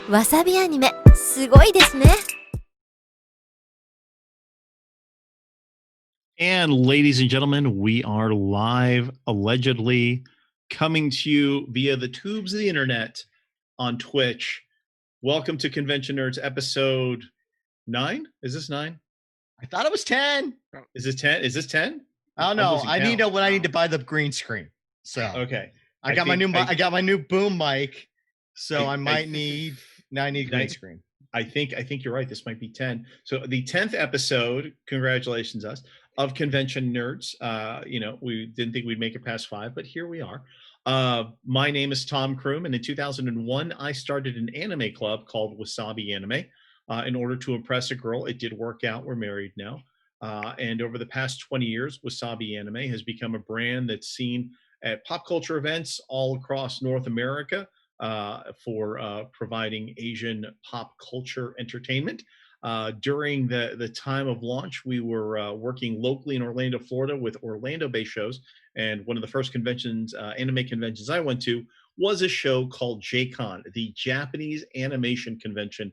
わさびアニメ、すごいですね。And ladies and gentlemen, we are live, allegedly coming to you via the tubes of the internet on Twitch. Welcome to Convention Nerds episode 9. Is this 9? I thought it was 10. Is this 10? Is this 10? I don't know. I need to know when I need to buy the green screen. So okay. I got my new boom mic. So I might need green screen. I think you're right. This might be 10. So the 10th episode, congratulations us, of Convention Nerds. We didn't think we'd make it past 5, but here we are. My name is Tom Kroom, and in 2001, I started an anime club called Wasabi Anime in order to impress a girl. It did work out. We're married now. And over the past 20 years, Wasabi Anime has become a brand that's seen at pop culture events all across North America for providing Asian pop culture entertainment. During the time of launch, we were working locally in Orlando, Florida with Orlando-based shows. And one of the first conventions, anime conventions I went to was a show called J-Con, the Japanese Animation Convention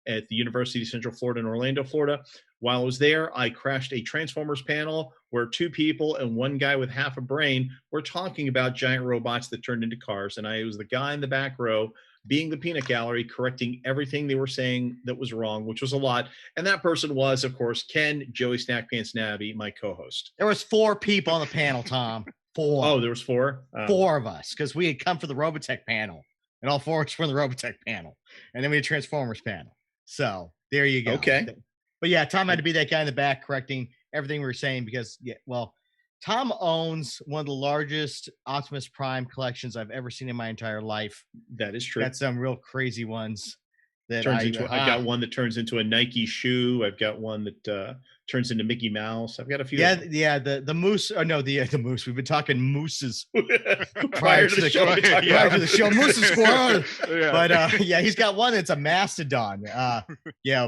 at the University of Central Florida in Orlando, Florida. While I was there, I crashed a Transformers panel where 2 people and 1 guy with half a brain were talking about giant robots that turned into cars. And I was the guy in the back row being the peanut gallery, correcting everything they were saying that was wrong, which was a lot. And that person was, of course, Ken, Joey Snackpants Nabby, my co-host. There was 4 people on the panel, Tom. 4. Oh, there was 4? 4 of us, because we had come for the Robotech panel. And all 4 of us were in the Robotech panel. And then we had Transformers panel. So there you go. Okay. But yeah, Tom had to be that guy in the back correcting everything we were saying because, Tom owns one of the largest Optimus Prime collections I've ever seen in my entire life. That is true. Got some real crazy ones. I got one that turns into a Nike shoe. I've got one that turns into Mickey Mouse. I've got a few. Yeah. The moose. Oh no, the moose. We've been talking mooses prior to the show. Prior to the show, Moose is squirrel. Yeah. But he's got one that's a mastodon.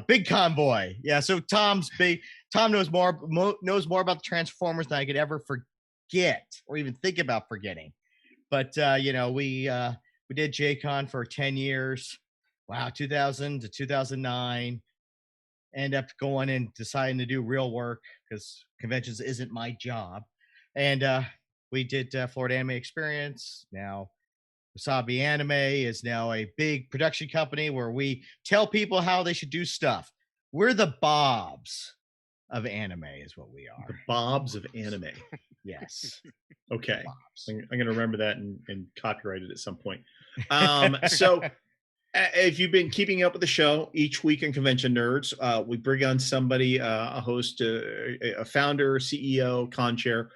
Big convoy. Yeah. So Tom knows more about the Transformers than I could ever forget or even think about forgetting. But we did J-Con for 10 years. Wow, 2000 to 2009. End up going and deciding to do real work because conventions isn't my job. And we did Florida Anime Experience. Now, Wasabi Anime is now a big production company where we tell people how they should do stuff. We're the Bobs of anime is what we are. The Bobs of anime. Yes. Okay. I'm going to remember that and copyright it at some point. So if you've been keeping up with the show, each week in Convention Nerds, we bring on somebody, a host, a founder, CEO, con chair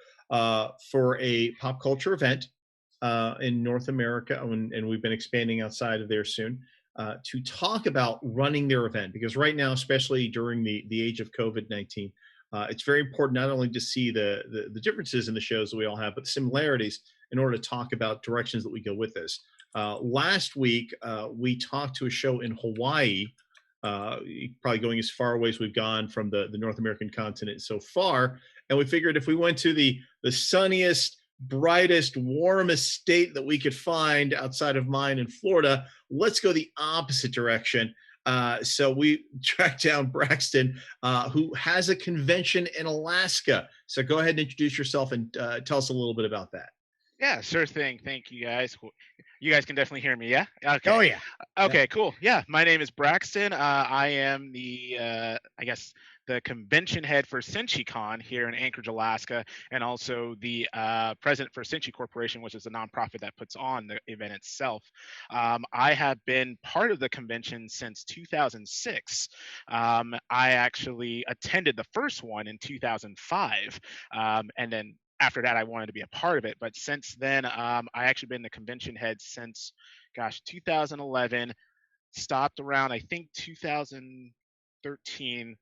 for a pop culture event in North America. And we've been expanding outside of there soon to talk about running their event. Because right now, especially during the age of COVID-19, it's very important not only to see the differences in the shows that we all have, but the similarities in order to talk about directions that we go with this. Last week, we talked to a show in Hawaii, probably going as far away as we've gone from the North American continent so far. And we figured if we went to the sunniest, brightest, warmest state that we could find outside of mine in Florida, let's go the opposite direction. So we tracked down Braxton, who has a convention in Alaska. So go ahead and introduce yourself and tell us a little bit about that. Yeah, sure thing. Thank you, guys. You guys can definitely hear me, yeah? Okay. Oh, yeah. Okay, cool. Yeah, my name is Braxton. I am the convention head for Senshi Con here in Anchorage, Alaska, and also the president for Senshi Corporation, which is a nonprofit that puts on the event itself. I have been part of the convention since 2006. I actually attended the first one in 2005, and then after that, I wanted to be a part of it. But since then, I actually been the convention head since, 2011, stopped around, I think, 2013,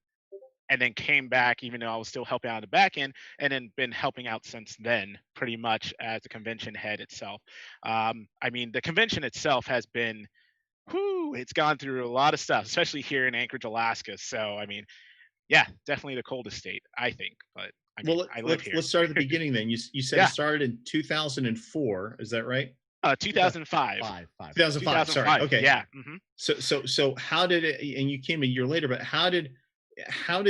and then came back, even though I was still helping out on the back end, and then been helping out since then, pretty much as the convention head itself. The convention itself has been, it's gone through a lot of stuff, especially here in Anchorage, Alaska. So, yeah, definitely the coldest state, I think, but I live here. Let's start at the beginning then. You said it started in 2004. Is that right? 2005. 2005. Sorry. Okay. Yeah. So how did it? And you came a year later, but how did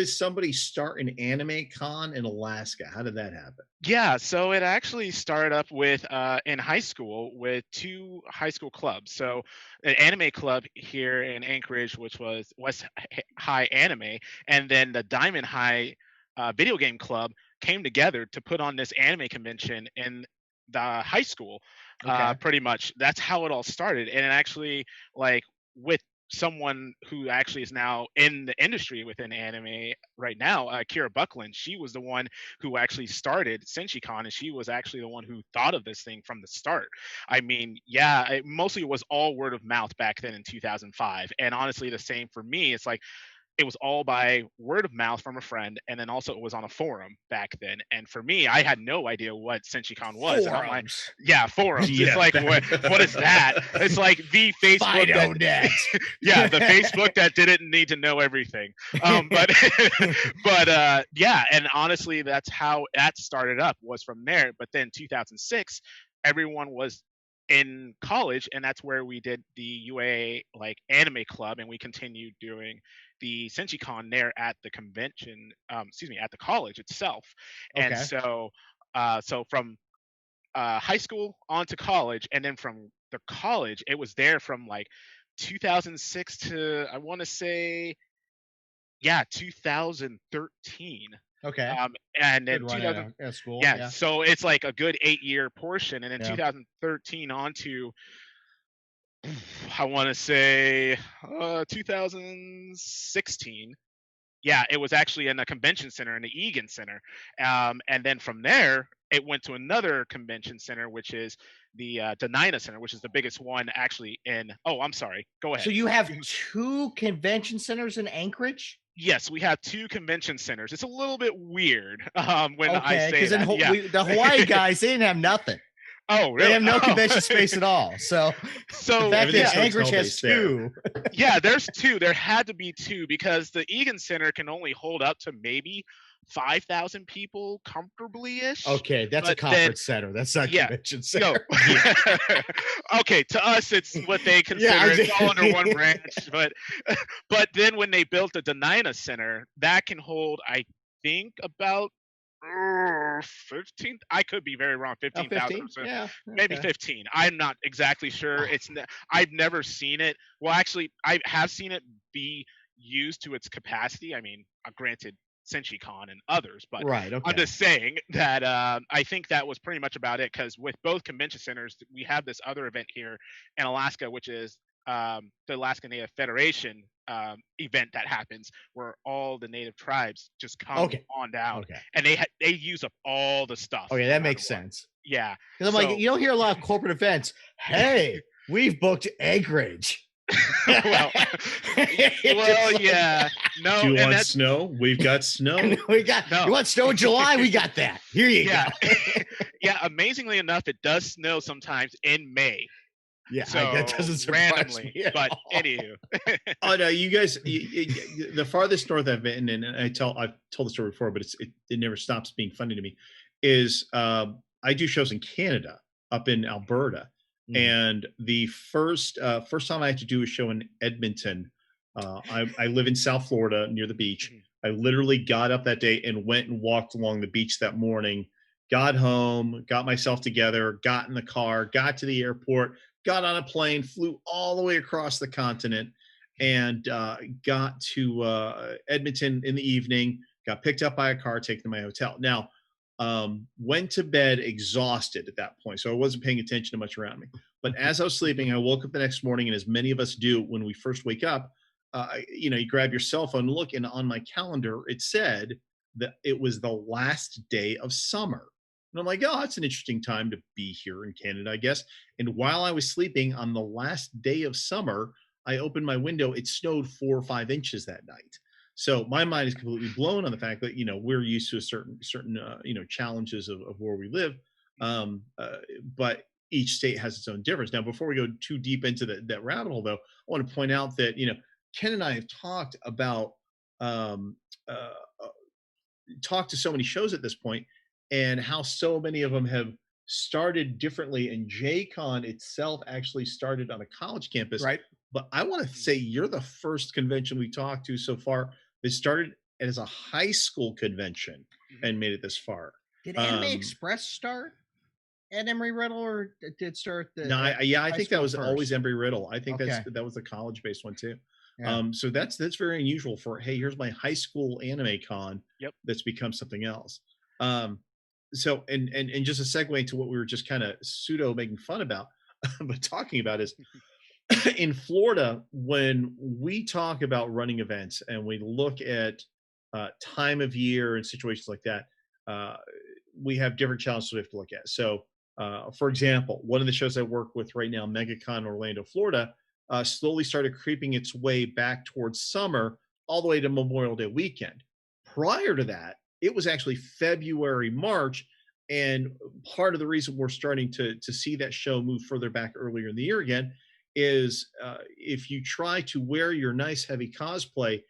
somebody start an anime con in Alaska? How did that happen? Yeah, so it actually started up with in high school with two high school clubs. So an anime club here in Anchorage, which was West High Anime, and then the Diamond High video game club came together to put on this anime convention in the high school. Okay. Pretty much, that's how it all started, and it actually like with someone who actually is now in the industry within anime right now, Kira Buckland. She was the one who actually started Senshi Con, and she was actually the one who thought of this thing from the start. I mean, yeah, mostly it was all word of mouth back then in 2005, and honestly, the same for me. It's like it was all by word of mouth from a friend, and then also it was on a forum back then. And for me, I had no idea what SenshiCon was. And I'm like, yeah, forums. Yeah. It's like what is that? It's like the Facebook that, yeah, the Facebook that didn't need to know everything. But yeah, and honestly, that's how that started up, was from there. But then 2006, everyone was in college, and that's where we did the U.A. like anime club, and we continued doing the Senshi Con there at the convention, at the college itself. And Okay. so from high school on to college, and then from the college, it was there from like 2006 to, I want to say, 2013. Okay. And then Good run 2000, at school. yeah, so it's like a good 8-year portion, and then Yeah. 2013 on to, I want to say 2016. Yeah, it was actually in a convention center in the Egan Center. And then from there, it went to another convention center, which is the Denina Center, which is the biggest one actually in. Oh, I'm sorry. Go ahead. So you have two convention centers in Anchorage? Yes, we have two convention centers. It's a little bit weird when I say because that. the Hawaii guys, they didn't have nothing. Oh, really? They have no Oh. convention space at all. So the fact Everything's that Anchorage hotel has based there. two. Yeah, there's two. There had to be two, because the Egan Center can only hold up to maybe 5,000 people comfortably ish. Okay, that's a But conference center. That's not a yeah, convention center. No. Okay, to us it's what they consider Yeah, it's all under one branch. But then when they built the Denina Center, that can hold, I think, about 15. I could be very wrong. 15,000. 15? Yeah. Maybe okay. 15. I'm not exactly sure. I've never seen it. Well, actually, I have seen it be used to its capacity. I mean, granted, Senshi Con and others, but Right. Okay. I'm just saying that I think that was pretty much about it, because with both convention centers, we have this other event here in Alaska, which is the Alaska Native Federation event that happens, where all the native tribes just come on down, Okay. and they use up all the stuff. Okay, no that matter makes what. sense. Yeah, Because I'm like, you don't hear a lot of corporate events. Hey, we've booked Anchorage. well, yeah, no. Do you and want that's, snow? We've got snow. we got. No. You want snow in July? We got that. Here you yeah, go. yeah. Amazingly enough, it does snow sometimes in May. Yeah, So that doesn't surprise randomly, me. but anywho, Oh no, you guys, the farthest north I've been, and I've told the story before, but it never stops being funny to me, is I do shows in Canada, up in Alberta, and the first time I had to do a show in Edmonton, I live in South Florida near the beach. I literally got up that day and went and walked along the beach that morning, got home, got myself together, got in the car, got to the airport, got on a plane, flew all the way across the continent, and got to Edmonton in the evening, got picked up by a car, taken to my hotel. Now, went to bed exhausted at that point, so I wasn't paying attention to much around me. But as I was sleeping, I woke up the next morning, and as many of us do when we first wake up, you grab your cell phone and look, and on my calendar, it said that it was the last day of summer. And I'm like, oh, that's an interesting time to be here in Canada, I guess. And while I was sleeping on the last day of summer, I opened my window. It snowed 4 or 5 inches that night. So my mind is completely blown on the fact that, we're used to a certain challenges of where we live. But each state has its own difference. Now, before we go too deep into that rabbit hole, though, I want to point out that, Ken and I have talked about, talked to so many shows at this point, and how so many of them have started differently, and J-Con itself actually started on a college campus. Right. But I want to say you're the first convention we talked to so far that started as a high school convention and made it this far. Did Anime Express start at Embry-Riddle, or did it start the? No, I think that was first? always Embry-Riddle. I think Okay. that was the college-based one too. Yeah. So that's very unusual for, hey, here's my high school anime con. Yep. That's become something else. So and just a segue into what we were just kind of pseudo making fun about, but talking about is in Florida, when we talk about running events and we look at time of year and situations like that, we have different challenges we have to look at. So, for example, one of the shows I work with right now, MegaCon Orlando, Florida, slowly started creeping its way back towards summer, all the way to Memorial Day weekend. Prior to that, it was actually February, March, and part of the reason we're starting to see that show move further back earlier in the year again is if you try to wear your nice heavy cosplay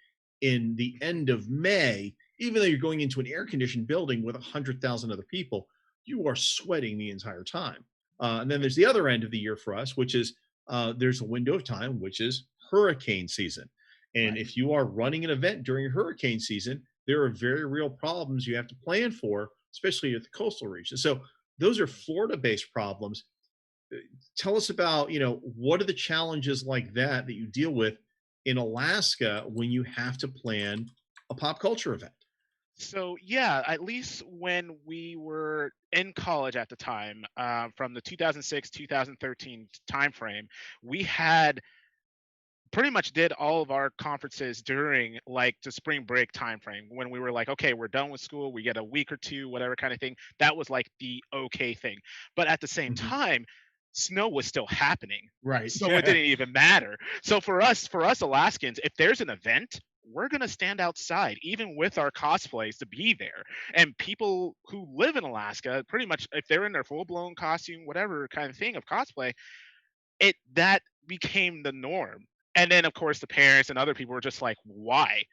in the end of May, even though you're going into an air-conditioned building with 100,000 other people, you are sweating the entire time. And then there's the other end of the year for us, which is there's a window of time, which is hurricane season. And if you are running an event during hurricane season, there are very real problems you have to plan for, especially at the coastal region. So those are Florida-based problems. Tell us about, what are the challenges like that you deal with in Alaska when you have to plan a pop culture event? So yeah, at least when we were in college at the time, from the 2006 2013 timeframe, we had pretty much did all of our conferences during like the spring break time frame when we were like, okay, we're done with school, we get a week or two, whatever kind of thing. That was like the okay thing. But at the same time, snow was still happening. Right. So it didn't even matter. So for us Alaskans, if there's an event, we're going to stand outside even with our cosplays to be there. And people who live in Alaska, pretty much if they're in their full-blown costume, whatever kind of thing of cosplay, that became the norm. And then of course the parents and other people were just like, why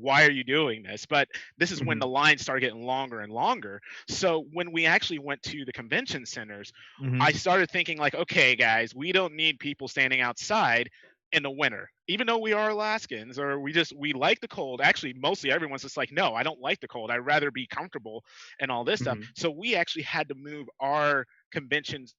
are you doing this? But this is when the lines started getting longer and longer. So when we actually went to the convention centers, I started thinking like, okay guys, we don't need people standing outside in the winter, even though we are Alaskans, or we like the cold. Actually, mostly everyone's just like, no, I don't like the cold, I'd rather be comfortable and all this stuff. So we actually had to move our conventions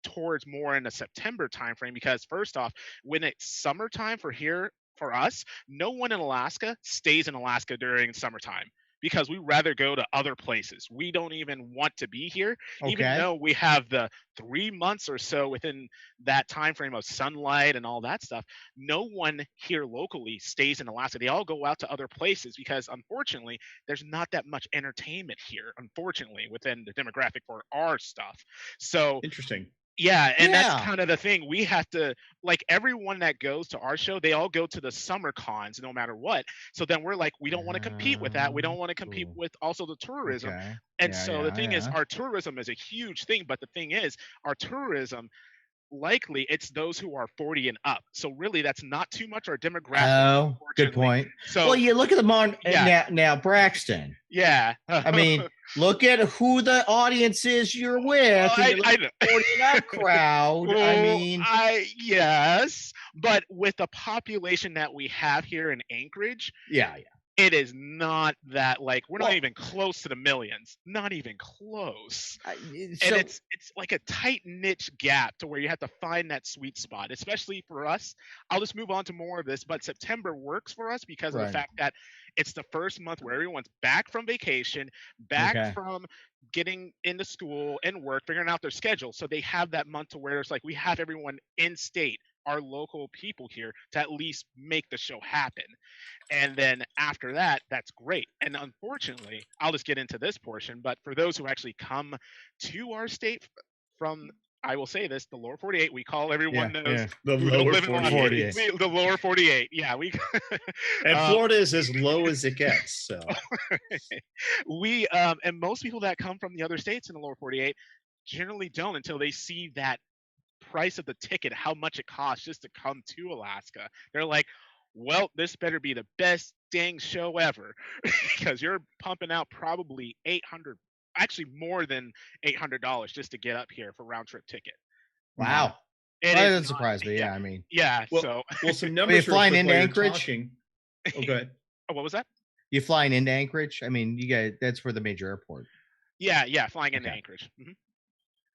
towards more in the September timeframe, because first off, when it's summertime for us, no one in Alaska stays in Alaska during summertime because we rather go to other places. We don't even want to be here, even though we have the 3 months or so within that time frame of sunlight and all that stuff. No one here locally stays in Alaska. They all go out to other places because unfortunately there's not that much entertainment here, unfortunately, within the demographic for our stuff. So interesting. Yeah, and that's kind of the thing. We have to, like, everyone that goes to our show, they all go to the summer cons no matter what. So then we're like, we don't want to compete with that. We don't want to compete with also the tourism. And so the thing is, our tourism is a huge thing. But the thing is, our tourism, likely it's those who are 40 and up. So really that's not too much our demographic. Oh, good point. So well, you look at the now Braxton. Yeah. I mean, look at who the audience is you're with. I know. 40 and up crowd. I mean, yes, but with the population that we have here in Anchorage, it is not that, like, we're not even close to the millions, not even close. And it's like a tight niche gap to where you have to find that sweet spot, especially for us. I'll just move on to more of this, but September works for us because of the fact that it's the first month where everyone's back from vacation, back from getting into school and work, figuring out their schedule. So they have that month to where it's like we have everyone in state, our local people here, to at least make the show happen. And then after that, that's great. And unfortunately, I'll just get into this portion, but for those who actually come to our state from, I will say this, the lower 48, we call everyone knows the lower 48. The lower 48. Yeah, we and Florida is as low as it gets. So we and most people that come from the other states in the lower 48 generally don't until they see that price of the ticket, how much it costs just to come to Alaska. They're like, well, this better be the best dang show ever because you're pumping out probably $800 actually more than $800 just to get up here for round trip ticket. Wow. It That is doesn't not- surprise me. Yeah, I mean, Yeah. Well, So some are you numbers real flying quick into while you're Anchorage? talking. Oh, go ahead. what was that? You flying into Anchorage? I mean, you guys, that's for the major airport. Yeah, flying into Okay. Anchorage.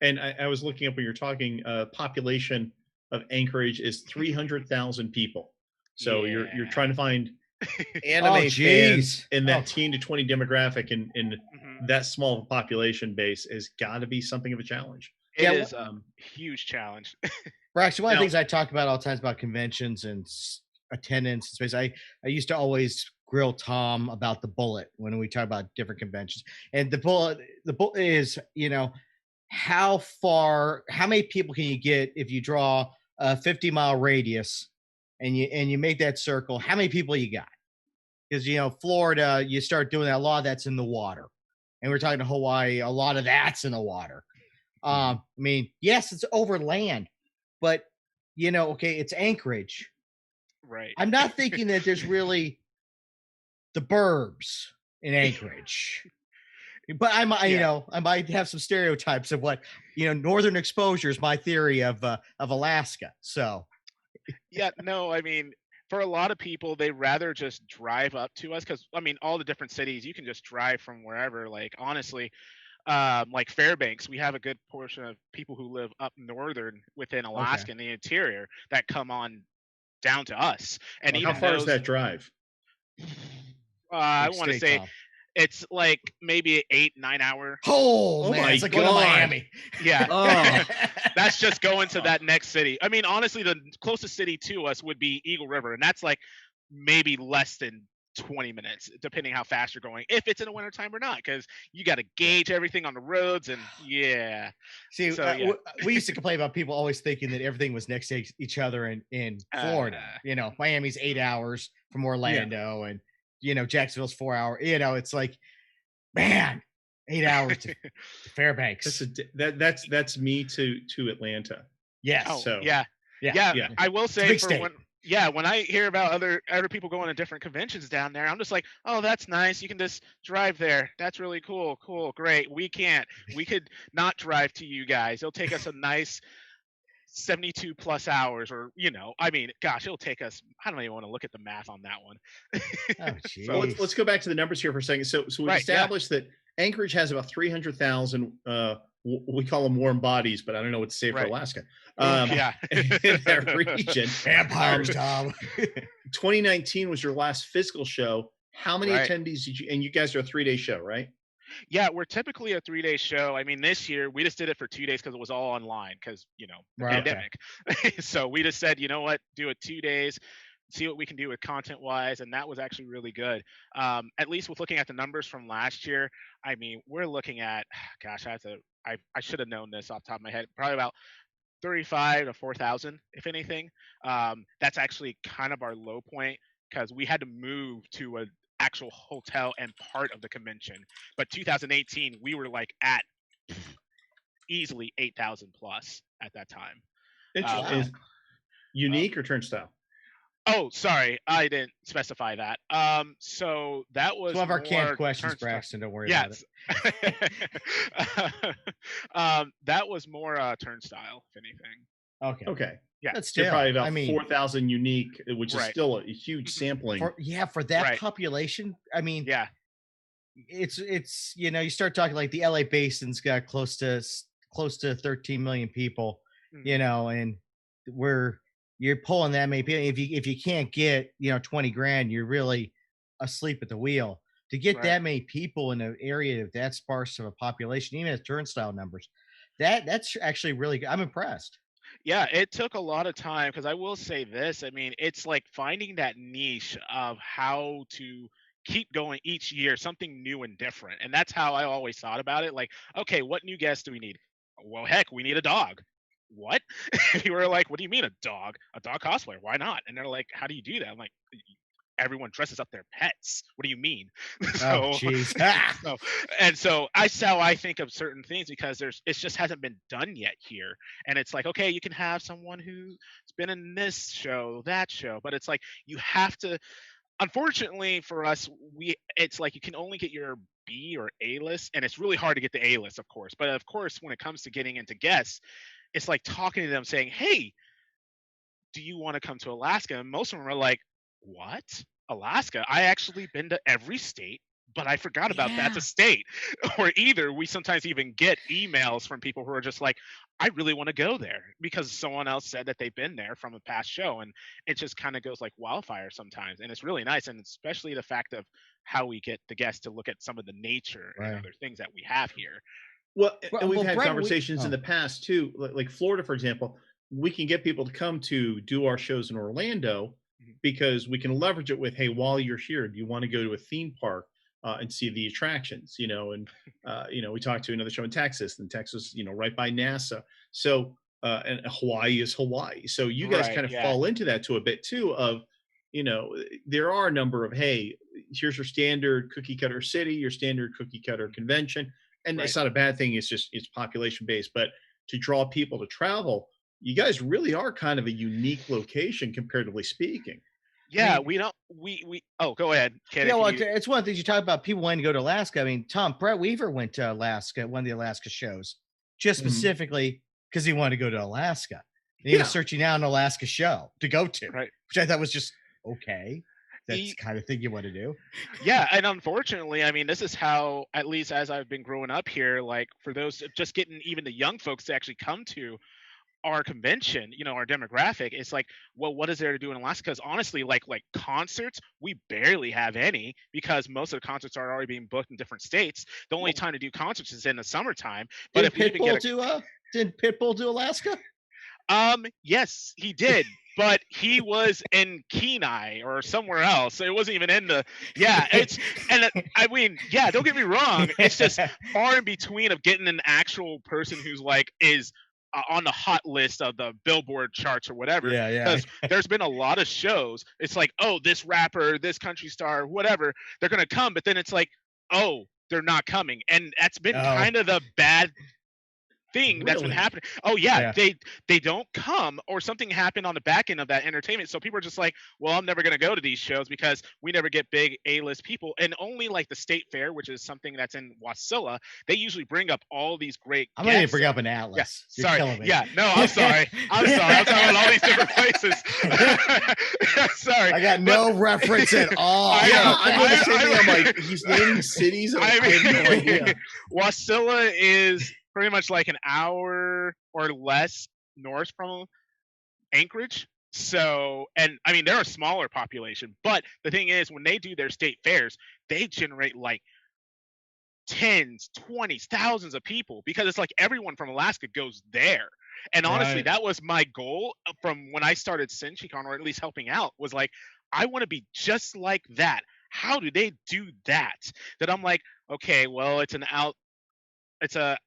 And I was looking up when you're talking. Population of Anchorage is 300,000 people. So you're Yeah. trying to find anime Oh, fans geez. in that Oh. teen to 20 demographic, and Mhm. that small of a population base has got to be something of a challenge. It Yeah, is a huge challenge. Actually, one of the Now- things I talk about all the times about conventions and attendance and space, I used to always grill Tom about the bullet when we talk about different conventions. And the bullet is, how many people can you get if you draw a 50-mile radius and you make that circle? How many people you got? Because Florida, you start doing that, a lot of that's in the water. And we're talking to Hawaii, a lot of that's in the water. I mean, yes, it's over land, but okay, it's Anchorage. Right. I'm not thinking that there's really the burbs in Anchorage. But I might have some stereotypes of what northern exposure is my theory of Alaska. So Yeah, no, I mean, for a lot of people, they rather just drive up to us because I mean, all the different cities you can just drive from wherever. Like honestly, like Fairbanks, we have a good portion of people who live up northern within Alaska in the interior that come on down to us. And How even far is those, that drive? I want to State, say Tom. it's like maybe 8-9 hour. Oh man, my it's like going to God. Miami. Yeah. Oh, That's just going to that next city. I mean, honestly, the closest city to us would be Eagle River, and that's like maybe less than 20 minutes, depending how fast you're going, if it's in the wintertime or not, because you got to gauge everything on the roads, and yeah. See, So, yeah. we used to complain about people always thinking that everything was next to each other in Florida. Miami's 8 hours from Orlando, and Jacksonville's 4 hours. It's like, man, 8 hours to Fairbanks. that's me to Atlanta. Yes. Oh, So yeah. I will It's a say big for state. when I hear about other people going to different conventions down there, I'm just like, oh, that's nice. You can just drive there. That's really cool. Cool, great. We can't. We could not drive to you guys. It'll take us a nice 72 plus hours, or I mean, gosh, it'll take us. I don't even want to look at the math on that one. Oh, geez. Well, let's go back to the numbers here for a second. So we've Right, yeah. established that Anchorage has about 300,000. We call them warm bodies, but I don't know what to say for Right. Alaska. Yeah. In that region. Vampires, Tom. 2019 was your last physical show. How many Right. attendees did you? And you guys are a 3-day show, right? Yeah, we're typically a 3-day show. I mean, this year we just did it for 2 days because it was all online because the Right, okay. pandemic. So we just said, you know what, do it 2 days, see what we can do with content wise, and that was actually really good. At least with looking at the numbers from last year, I mean, we're looking at, gosh, I should have known this off the top of my head, probably about 35 to 4,000, if anything. That's actually kind of our low point because we had to move to an actual hotel and part of the convention. But 2018, we were like at easily 8,000 plus at that time. Interesting. Is unique or turnstile? Oh, sorry, I didn't specify that. So that was It's one of our more canned questions, turnstile. Braxton. Don't worry about it. Yes. That was more turnstile, if anything. Okay. Yeah. That's So still probably about I mean, 4,000 unique, which is Right. still a huge sampling. for that Right. population. I mean, Yeah. it's you start talking like the LA Basin's got close to 13 million people, and you're pulling that many people. If you can't get 20 grand, you're really asleep at the wheel. To get Right. that many people in an area of that sparse of a population, even at turnstile numbers, that's actually really good. I'm impressed. Yeah, it took a lot of time because I will say this. I mean, it's like finding that niche of how to keep going each year, something new and different. And that's how I always thought about it. Like, okay, what new guests do we need? Well, heck, we need a dog. What? You were like, what do you mean a dog? A dog cosplayer? Why not? And they're like, how do you do that? I'm like, everyone dresses up their pets. What do you mean? Oh, jeez. So that's how I think of certain things because it just hasn't been done yet here. And it's like, okay, you can have someone who's been in this show, that show, but it's like you have to unfortunately for us, it's like you can only get your B or A list, and it's really hard to get the A list, of course. But of course, when it comes to getting into guests, it's like talking to them saying, "Hey, do you want to come to Alaska?" And most of them are like, "What? Alaska? I actually been to every state, but I forgot about that's a Yeah. state." Or either we sometimes even get emails from people who are just like, "I really want to go there because someone else said that they've been there from a past show." And it just kind of goes like wildfire sometimes. And it's really nice. And especially the fact of how we get the guests to look at some of the nature and Right. other things that we have here. Well, Well, and we've well, had Brett, conversations in the past too, like Florida, for example. We can get people to come to do our shows in Orlando Mhm. because we can leverage it with, hey, while you're here, do you want to go to a theme park and see the attractions? And we talked to another show in Texas, and Texas, right by NASA. So, and Hawaii is Hawaii. So you guys Right. kind of Yeah. fall into that to a bit too. Of, there are a number of, hey, here's your standard cookie cutter city, your standard cookie cutter convention, and it's Right. not a bad thing. It's population based, but to draw people to travel, you guys really are kind of a unique location comparatively speaking. I Yeah. mean, We don't, we, oh, go ahead. yeah, Can well, you? it's one of the things you talk about people wanting to go to Alaska. I mean, Brett Weaver went to Alaska, one of the Alaska shows, just Mhm. specifically because he wanted to go to Alaska. And he was Yeah. searching out an Alaska show to go to, Right. which I thought was just okay. That's He, the kind of thing you want to do. yeah, and unfortunately, I mean, this is how, at least as I've been growing up here, like for those just getting even the young folks to actually come to our convention, our demographic, it's like, well, what is there to do in Alaska? Because honestly, like concerts, we barely have any because most of the concerts are already being booked in different states. The only time to do concerts is in the summertime. But Did if we even get Pitbull do Alaska? yes, he did. But he was in Kenai or somewhere else. So it wasn't even in the, yeah, I mean, yeah, don't get me wrong. It's just far in between of getting an actual person who's like, is on the hot list of the Billboard charts or whatever. Yeah, yeah. Because there's been a lot of shows. It's like, oh, this rapper, this country star, whatever, they're going to come. But then it's like, oh, they're not coming. And that's been Oh. kind of the bad thing that's been Really? happening. Oh yeah, Yeah. they don't come, or something happened on the back end of that entertainment. So people are just like, well, I'm never gonna go to these shows because we never get big A-list people. And only like the state fair, which is something that's in Wasilla, they usually bring up all these great I'm going to guests. bring up an Yeah, Atlas. You're sorry. killing me. Yeah, no, I'm sorry. I'm sorry. I'm talking about all these different places. Sorry. I got no reference at all. I Yeah, know. I'm doing the same thing. I'm like, he's naming cities. I have no idea. Wasilla is pretty much like an hour or less north from Anchorage. So, and I mean, they're a smaller population, but the thing is, when they do their state fairs, they generate like tens, 20s, thousands of people because it's like everyone from Alaska goes there. And honestly, Right. that was my goal from when I started Senshi Con, or at least helping out, was like, I want to be just like that. How do they do that? That I'm like, okay, well, it's a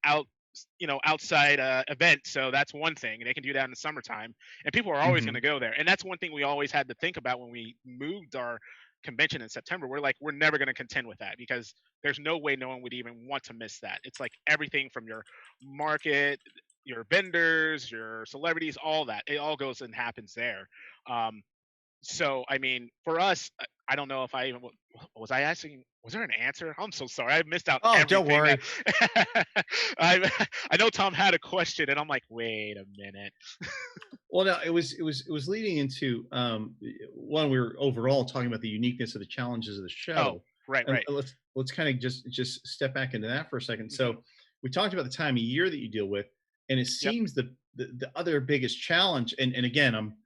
outside event, so that's one thing, and they can do that in the summertime, and people are always going Mhm. to go there. And that's one thing we always had to think about when we moved our convention in September. We're like, we're never going to contend with that because there's no way no one would even want to miss that. It's like everything from your market, your vendors, your celebrities, all that, it all goes and happens there. Um, so I mean, for us, I don't know if I even was I asking. Was there an answer? I'm so sorry. I missed out Oh, don't everything. worry. I know Tom had a question, and I'm like, wait a minute. Well, no, it was leading into one. We were overall talking about the uniqueness of the challenges of the Oh, show, right, and right. let's kind of just step back into that for a second. Mhm. So we talked about the time of year that you deal with, and it Yep. seems the other biggest challenge. And again, I'm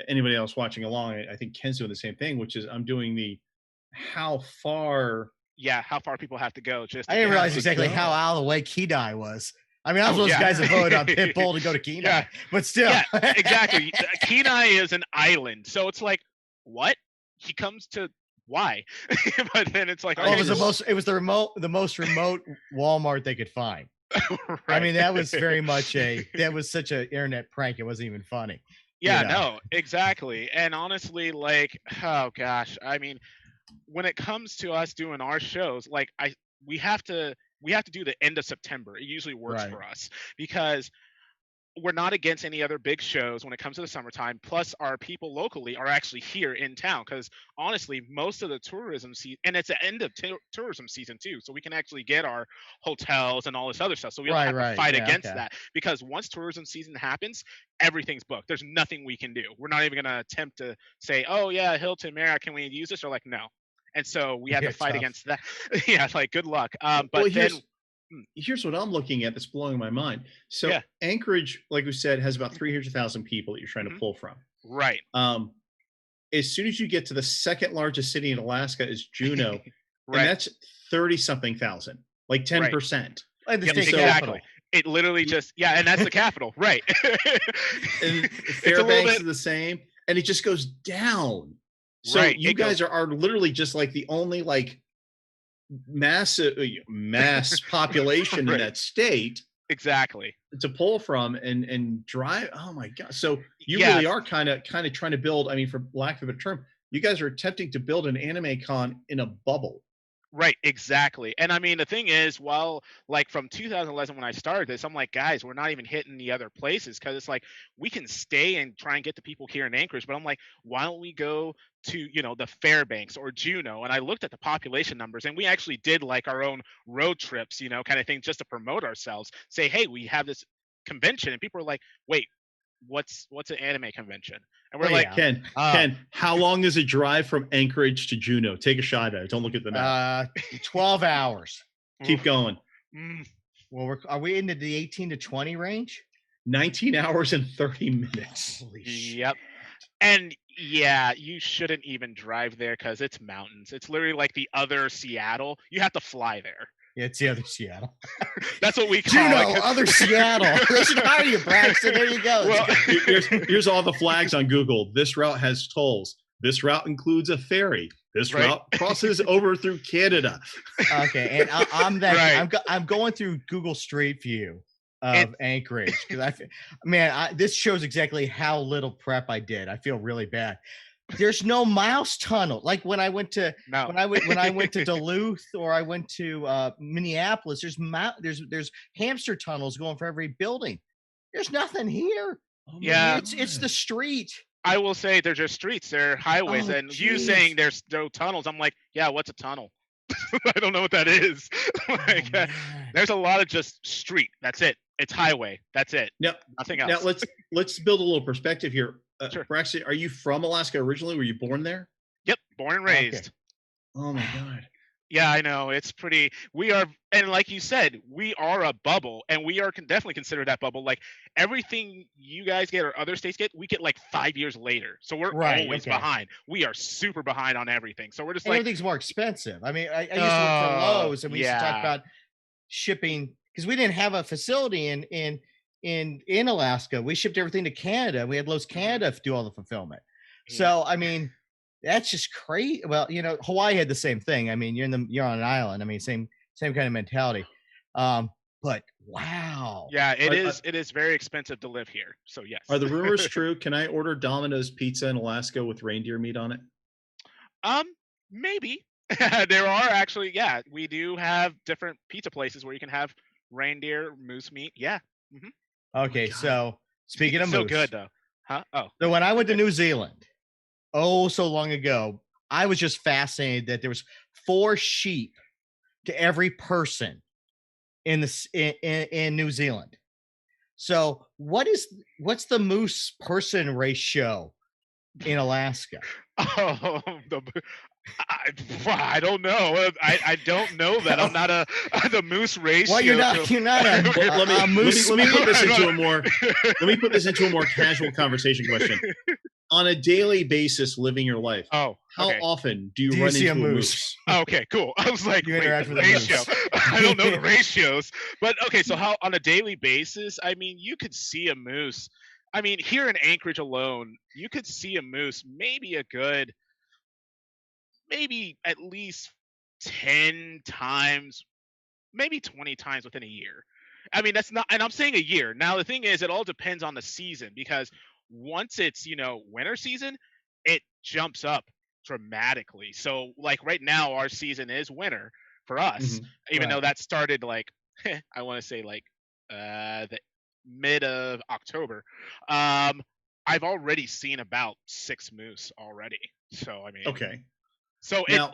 anybody else watching along. I think Ken's doing the same thing, which is I'm doing the how far. Yeah, how far people have to go just I to didn't get realize to. exactly how go. out of the way Kenai was. I mean, I was Oh one of those yeah, guys that voted on Pitbull to go to Kenai, yeah, but still. yeah. Exactly. Kenai is an island, so it's like, what? He comes to why? But then it's like, Well, okay, it was the cool. most. It was the most remote Walmart they could find. I mean, that was very much that was such an internet prank. It wasn't even funny. Yeah, know. no, exactly. And honestly, like, oh gosh, I mean, when it comes to us doing our shows, like we have to do the end of September. It usually works Right. for us because we're not against any other big shows when it comes to the summertime. Plus, our people locally are actually here in town because honestly, most of the tourism season, and it's the end of tourism season too, so we can actually get our hotels and all this other stuff. So we don't have to fight Yeah, against okay. that because once tourism season happens, everything's booked. There's nothing we can do. We're not even going to attempt to say, oh yeah, Hilton, Marriott, can we use this? Or like, no. And so we have Yeah, to fight tough. against that. Yeah, like good luck. Well, But then here's what I'm looking at that's blowing my mind. So Yeah. Anchorage, like we said, has about 300,000 people that you're trying to pull from. right. As soon as you get to the second largest city in Alaska is Juneau, Right. and that's 30 something thousand, like 10%. Like the Yep, state exactly. capital. It literally just and that's the capital, right? And It's a little Fairbanks bit- is the same, and it just goes down. So Right, you it guys goes- are literally just like the only like mass population in Right. that state exactly. to pull from and drive. Oh my god! So you Yeah. really are kind of trying to build. I mean, for lack of a better term, you guys are attempting to build an anime con in a bubble. Right, exactly. And I mean, the thing is, well, like from 2011 when I started this, I'm like, guys, we're not even hitting the other places because it's like we can stay and try and get the people here in Anchorage, but I'm like, why don't we go to the Fairbanks or Juneau? And I looked at the population numbers, and we actually did like our own road trips, kind of thing, just to promote ourselves. Say, hey, we have this convention, and people are like, wait, what's an anime convention? And we're Oh, like, yeah. Ken, how long is a drive from Anchorage to Juneau? Take a shot at it. Don't look at the map. 12 hours. Keep going. Well, are we into the 18 to 20 range? 19 hours and 30 minutes. Holy shit. Yep. And yeah, you shouldn't even drive there because it's mountains. It's literally like the other Seattle. You have to fly there. Yeah, it's the other Seattle. That's what we call Juneau, it. other Seattle. They should hire you, Braxton. There you go. Well, Here's all the flags on Google. This route has tolls. This route includes a ferry. This Right. route crosses over through Canada. Okay, and I'm that. Right. I'm going through Google Street View of Anchorage because this shows exactly how little prep I did. I feel really bad. There's no mouse tunnel like when I went to no. when I went to Duluth or I went to Minneapolis. There's hamster tunnels going for every building. There's nothing here. Oh my Yeah. It's the street. I will say they're just streets. They're highways. Oh, And you geez. saying there's no tunnels, I'm like, yeah, what's a tunnel? I don't know what that is. Like, Oh, man. there's a lot of just street. That's it. It's highway. That's it. Now, Nothing else. now let's build a little perspective here. Sure. Braxton, are you from Alaska originally? Were you born there? Yep. Born and Okay. raised. Oh my god. Yeah, I know. It's pretty. We are, and like you said, we are a bubble, and we are definitely considered that bubble. Like everything you guys get or other states get, we get like 5 years later. So we're Right, always okay. behind. We are super behind on everything. So we're just And like, everything's more expensive. I mean, I used to work for Lowe's, and we used to talk yeah. about shipping because we didn't have a facility in Alaska. We shipped everything to Canada. We had Lowe's Canada do all the fulfillment. So I mean, that's just crazy. Well, Hawaii had the same thing. I mean, you're on an island. I mean, same kind of mentality. But wow. yeah, it Are- is. It is very expensive to live here. So yes. Are the rumors true? Can I order Domino's pizza in Alaska with reindeer meat on it? Maybe there are actually. Yeah, we do have different pizza places where you can have reindeer moose meat. Yeah. Okay, God. so speaking of so moose, good though. Huh? Oh. so when I went to New Zealand, so long ago, I was just fascinated that there was 4 sheep to every person in New Zealand. So what's the moose person ratio in Alaska? Oh, I don't know. I don't know that. I'm not the moose ratio. Well, you're not a moose. Let me put this I into don't- a more casual conversation question. On a daily basis, living your life, Oh, how okay. often do you Do you run see into a a moose? moose? Okay, cool. I was like, You wait, interact the with a moose. ratio. I don't know the ratios, but okay. So how on a daily basis? I mean, you could see a moose. I mean, here in Anchorage alone, you could see a moose maybe at least 10 times, maybe 20 times within a year. I mean, that's not, and I'm saying a year. Now, the thing is, it all depends on the season because once it's, winter season, it jumps up dramatically. So, like right now, our season is winter for us, Mhm. even Right. though that started like, I want to say like the mid of October. I've already seen about 6 moose already. So I mean, Okay. so Now,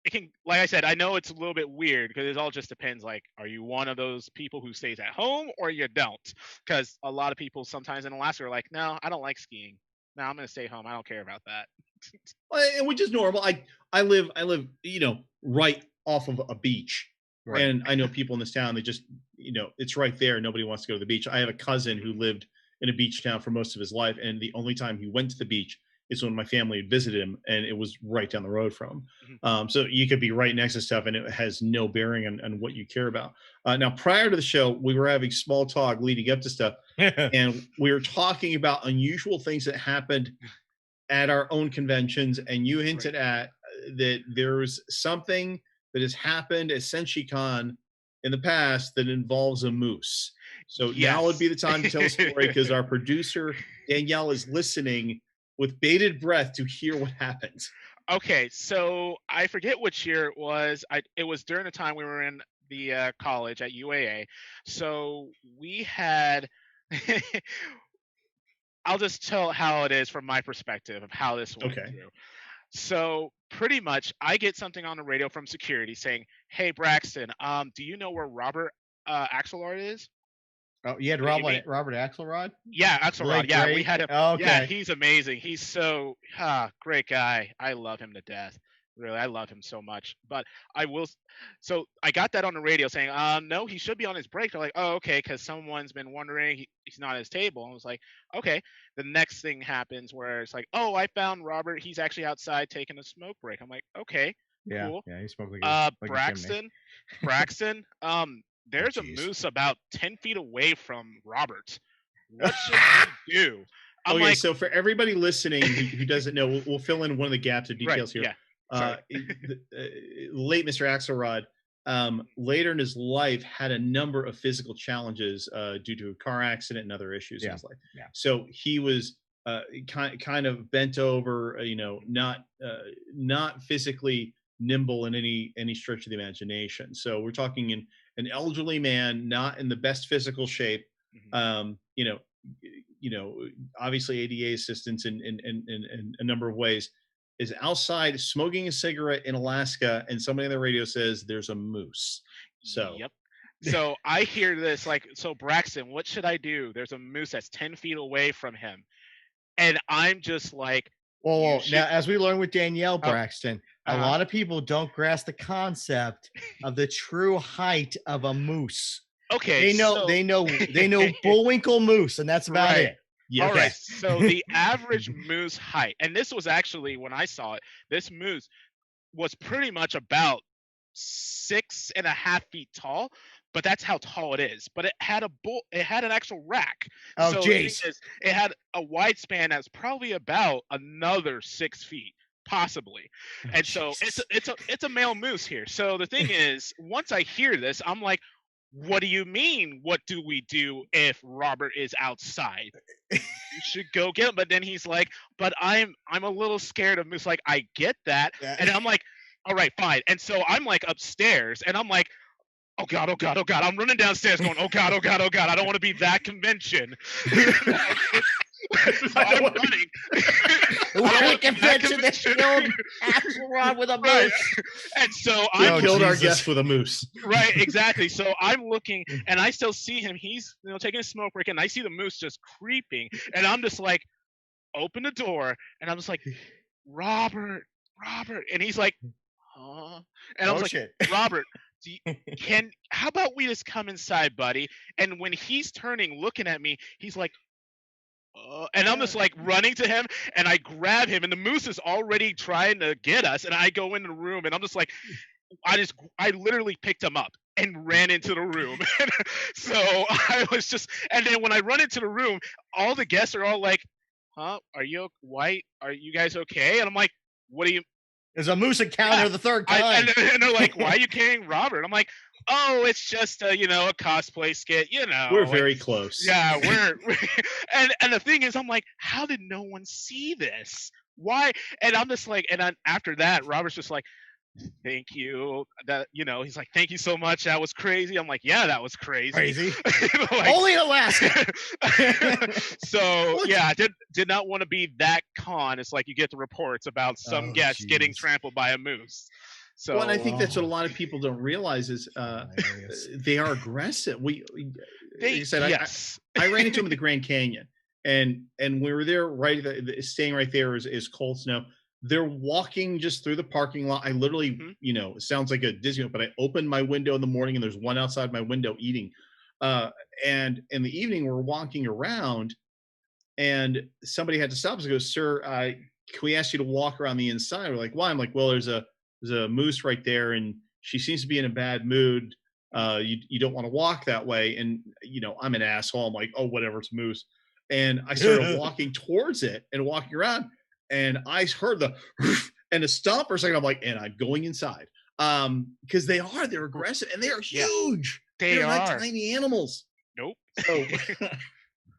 it can, like I said, I know it's a little bit weird because it all just depends. Like, are you one of those people who stays at home or you don't? Because a lot of people sometimes in Alaska are like, no, I don't like skiing. No, I'm gonna stay home. I don't care about that. which is normal. I live right off of a beach, Right. and I know people in this town. They just it's right there. Nobody wants to go to the beach. I have a cousin who lived in a beach town for most of his life, and the only time he went to the beach is when my family had visited him, and it was right down the road from him. So you could be right next to stuff, and it has no bearing on what you care about. Now, prior to the show, we were having small talk leading up to stuff, and we were talking about unusual things that happened at our own conventions, and you hinted at that there's something that has happened at Senshi Con in the past that involves a moose. So now would be the time to tell a story, because our producer Danielle is listening with bated breath to hear what happened. Okay, so I forget which year it was. It was during the time we were in the college at U.A.A. So we had. I'll just tell how it is from my perspective of how this went through. So pretty much, I get something on the radio from security saying, "Hey Braxton, do you know where Robert Axelrod is?" Oh, you had Robert Axelrod? Yeah, Axelrod. Yeah, we had him. Oh, okay. Yeah, he's amazing. He's so great guy. I love him to death. Really, I love him so much. But I will. So I got that on the radio saying, no, he should be on his break. They're like, oh, okay, because someone's been wondering he's not at his table. And I was like, okay. The next thing happens where it's like, oh, I found Robert. He's actually outside taking a smoke break. I'm like, okay, Yeah, cool. yeah, he smoked like Braxton. There's a moose about 10 feet away from Robert. What should we do? I'm like, so for everybody listening who doesn't know, we'll fill in one of the gaps of details here. Yeah. Late Mr. Axelrod, later in his life, had a number of physical challenges due to a car accident and other issues in his life. Yeah. So he was kind of bent over, not physically nimble in any stretch of the imagination. So we're talking an elderly man, not in the best physical shape. Obviously ADA assistance in a number of ways, is outside smoking a cigarette in Alaska, and somebody on the radio says there's a moose. So yep. So I hear this like, so Braxton, what should I do? There's a moose that's 10 feet away from him. And I'm just like, well, now as we learned with Danielle, Braxton, a lot of people don't grasp the concept of the true height of a moose. Okay. They know Bullwinkle moose, and that's about it. Yeah. All right. So the average moose height, and this was actually when I saw it, this moose was pretty much about 6.5 feet tall, but that's how tall it is. But it had an actual rack. Oh, so geez. It had a wide span that's probably about another 6 feet, possibly. And so it's a male moose here. So the thing is, once I hear this, I'm like, what do you mean? What do we do if Robert is outside? You should go get him. But then he's like, but I'm a little scared of moose. Like, I get that. And I'm like, all right, fine. And so I'm like upstairs, and I'm like, oh God, oh God, oh God. I'm running downstairs going, oh God, oh God, oh God. I don't want to be that convention. So I'm running. What convention that killed Axelrod with a moose? And so I killed our guest with a moose. Right, exactly. So I'm looking, and I still see him. He's taking a smoke break, and I see the moose just creeping, and I'm just like, open the door, and I'm just like, Robert, and he's like, huh? And I was like, Robert, how about we just come inside, buddy? And when he's turning, looking at me, he's like, and I'm just like running to him, and I grab him, and the moose is already trying to get us, and I go into the room, and I'm just like, I literally picked him up and ran into the room. So I was just, and then when I run into the room, all the guests are all like, huh, are you white? Are you guys okay? And I'm like, what do you? There's a moose encounter the third time. And they're like, why are you carrying Robert? I'm like, oh, it's just a cosplay skit, We're very close. Yeah, we're and the thing is, I'm like, how did no one see this? Why? And I'm just like, and then after that, Robert's just like, thank you. That he's like, thank you so much. That was crazy. I'm like, yeah, that was crazy. Crazy. Like, Only in Alaska. So yeah, I did not want to be that con. It's like you get the reports about some Oh, guests getting geez. trampled by a moose. So Well, and I think that's what a lot of people don't realize is Hilarious. they are aggressive. Like I said, yes. I ran into him in the Grand Canyon, and we were there staying right there is cold snow. They're walking just through the parking lot. I literally, it sounds like a Disney, but I opened my window in the morning and there's one outside my window eating. And in the evening, we're walking around and somebody had to stop us and go, sir, can we ask you to walk around the inside? We're like, why? I'm like, well, there's a moose right there and she seems to be in a bad mood. You don't want to walk that way. And, I'm an asshole. I'm like, oh, whatever, it's a moose. And I started walking towards it and walking around. And I heard the and a stomp for a second. I'm like, and I'm going inside. Because they're aggressive and they are huge. They They're are not tiny animals. Nope. So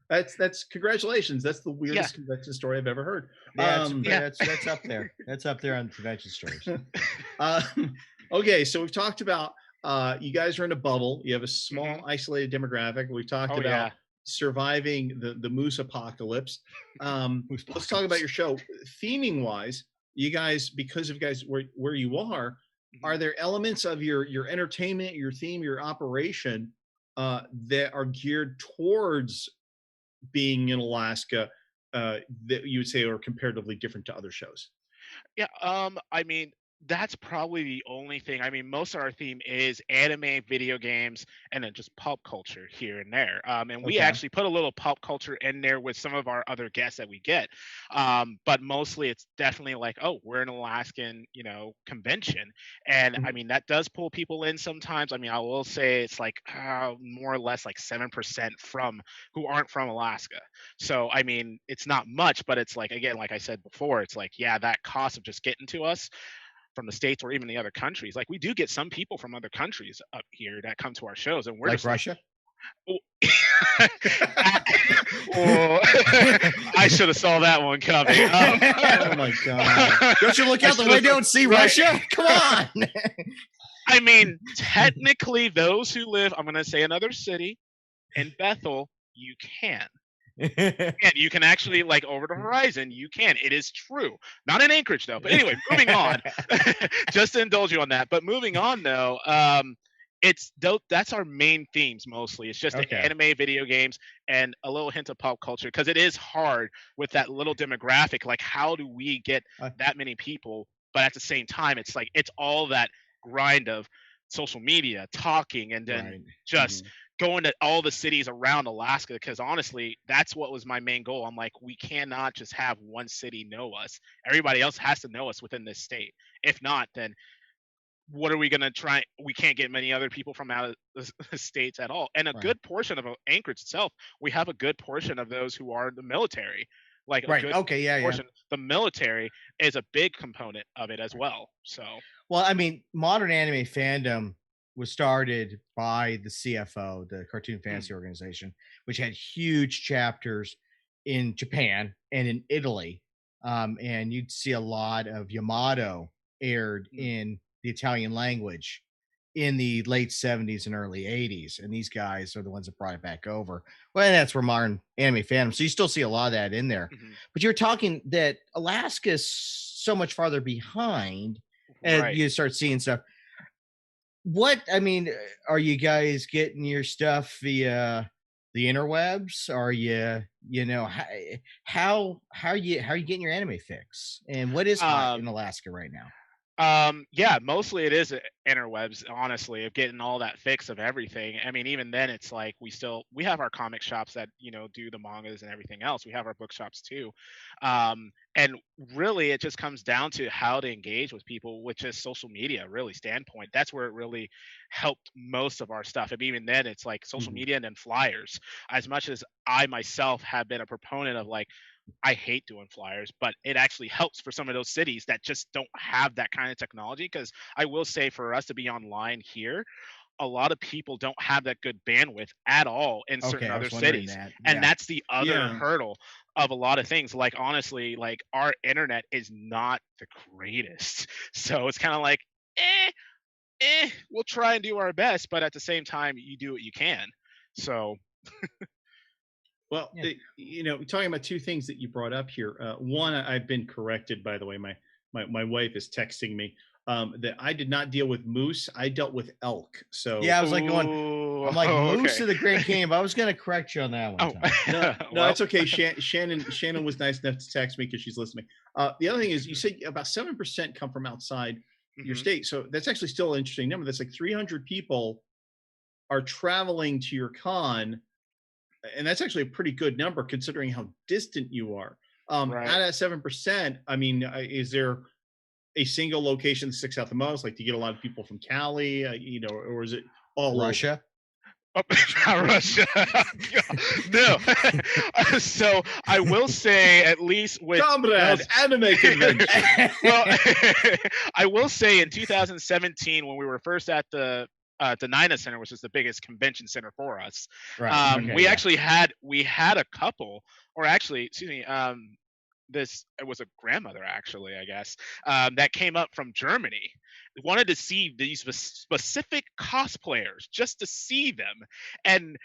that's congratulations. That's the weirdest convention story I've ever heard. That's up there. That's up there on convention stories. Okay, so we've talked about you guys are in a bubble. You have a small isolated demographic. We've talked about surviving the moose apocalypse. Let's talk about your show. Theming wise, you guys, because of guys where you are there elements of your entertainment, your theme, your operation that are geared towards being in Alaska that you would say are comparatively different to other shows? Yeah, I mean, that's probably the only thing. I mean, most of our theme is anime, video games, and then just pop culture here and there. And we actually put a little pop culture in there with some of our other guests that we get. But mostly it's definitely like, oh, we're an Alaskan, convention. And I mean, that does pull people in sometimes. I mean, I will say it's like more or less like 7% who aren't from Alaska. So, I mean, it's not much, but it's like, again, like I said before, it's like, yeah, that cost of just getting to us from the States or even the other countries. Like we do get some people from other countries up here that come to our shows, and we're like just Russia. Well, I should have saw that one coming. Oh my god! Don't you look out the window and see Russia? Come on. I mean, technically, those who live, I'm going to say another city in Bethel, you can. And you can actually, like, over the horizon, you can. It is true. Not in Anchorage, though. But anyway, moving on. Just to indulge you on that. But moving on, though, that's our main themes mostly. It's just the anime, video games, and a little hint of pop culture, because it is hard with that little demographic. Like, how do we get that many people? But at the same time, it's like it's all that grind of social media, talking, and then just going to all the cities around Alaska, because honestly, that's what was my main goal. I'm like, we cannot just have one city know us. Everybody else has to know us within this state. If not, then what are we going to try? We can't get many other people from out of the states at all. And a good portion of Anchorage itself, we have a good portion of those who are the military. Like a good portion. The military is a big component of it as well. So, well, I mean, modern anime fandom was started by the CFO, the Cartoon Fantasy Organization, which had huge chapters in Japan and in Italy. And you'd see a lot of Yamato aired in the Italian language in the late 70s and early 80s. And these guys are the ones that brought it back over. Well, that's where modern anime fandom. So you still see a lot of that in there. But you're talking that Alaska is so much farther behind, and you start seeing stuff. What, I mean, are you guys getting your stuff via the interwebs? Are you, how are you getting your anime fix? And what is hot in Alaska right now? Yeah, mostly it is interwebs, honestly, of getting all that fix of everything. I mean, even then it's like we have our comic shops that, do the mangas and everything else. We have our bookshops too. And really it just comes down to how to engage with people, which is social media really standpoint. That's where it really helped most of our stuff. And even then it's like social media and then flyers. As much as I myself have been a proponent of like, I hate doing flyers, but it actually helps for some of those cities that just don't have that kind of technology. Because I will say, for us to be online here, a lot of people don't have that good bandwidth at all in certain other cities. And that's the other hurdle of a lot of things. Like, honestly, like our internet is not the greatest. So it's kind of like, we'll try and do our best, but at the same time, you do what you can. So Well, talking about two things that you brought up here. One, I've been corrected, by the way. My wife is texting me that I did not deal with moose. I dealt with elk. So Yeah, I was like moose okay. of the Grand Canyon. But I was going to correct you on that one. Tom. no, Well, it's okay. Shannon was nice enough to text me because she's listening. The other thing is, you said about 7% come from outside your state. So that's actually still an interesting number. That's like 300 people are traveling to your con. And that's actually a pretty good number considering how distant you are. Right. Out of 7%, I mean, is there a single location that sticks out the most? Like, do you get a lot of people from Cali, or is it all Russia? Oh, not Russia. No. So I will say, at least with Comrade Anime Convention. Well, I will say in 2017 when we were first at the Denina Center, which is the biggest convention center for us. Right. We actually had a couple, or actually, excuse me, it was a grandmother actually, I guess, that came up from Germany, wanted to see these specific cosplayers just to see them, and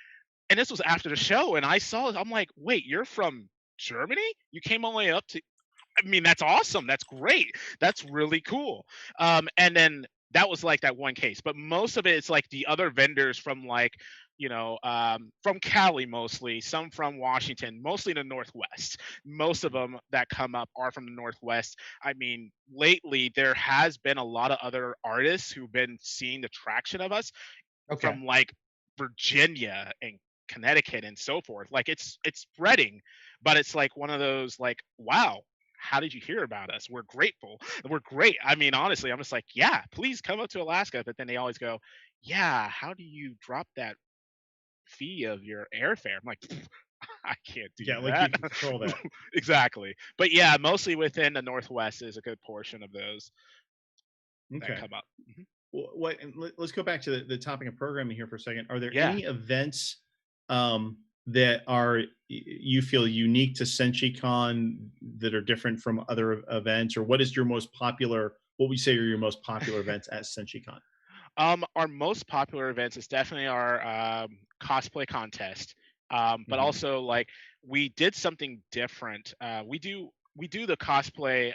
this was after the show, and I saw it. I'm like, wait, you're from Germany? You came all the way up to? I mean, that's awesome. That's great. That's really cool. And then that was like that one case, but most of it is like the other vendors from like, from Cali mostly, some from Washington, mostly the Northwest. Most of them that come up are from the Northwest. I mean, lately there has been a lot of other artists who've been seeing the traction of us from like Virginia and Connecticut and so forth. Like it's spreading, but it's like one of those like, wow, how did you hear about us? We're grateful. We're great. I mean, honestly, I'm just like, yeah, please come up to Alaska. But then they always go, yeah, how do you drop that fee of your airfare? I'm like, I can't do that. Like you can control that. Exactly. But yeah, mostly within the Northwest is a good portion of those that come up. Let's go back to the topic of programming here for a second. Are there Yeah. any events that are you feel unique to Senshi Con that are different from other events, or what is your most popular? What would you say are your most popular events at Senshi Con? Our most popular events is definitely our cosplay contest, but also like we did something different. We do the cosplay.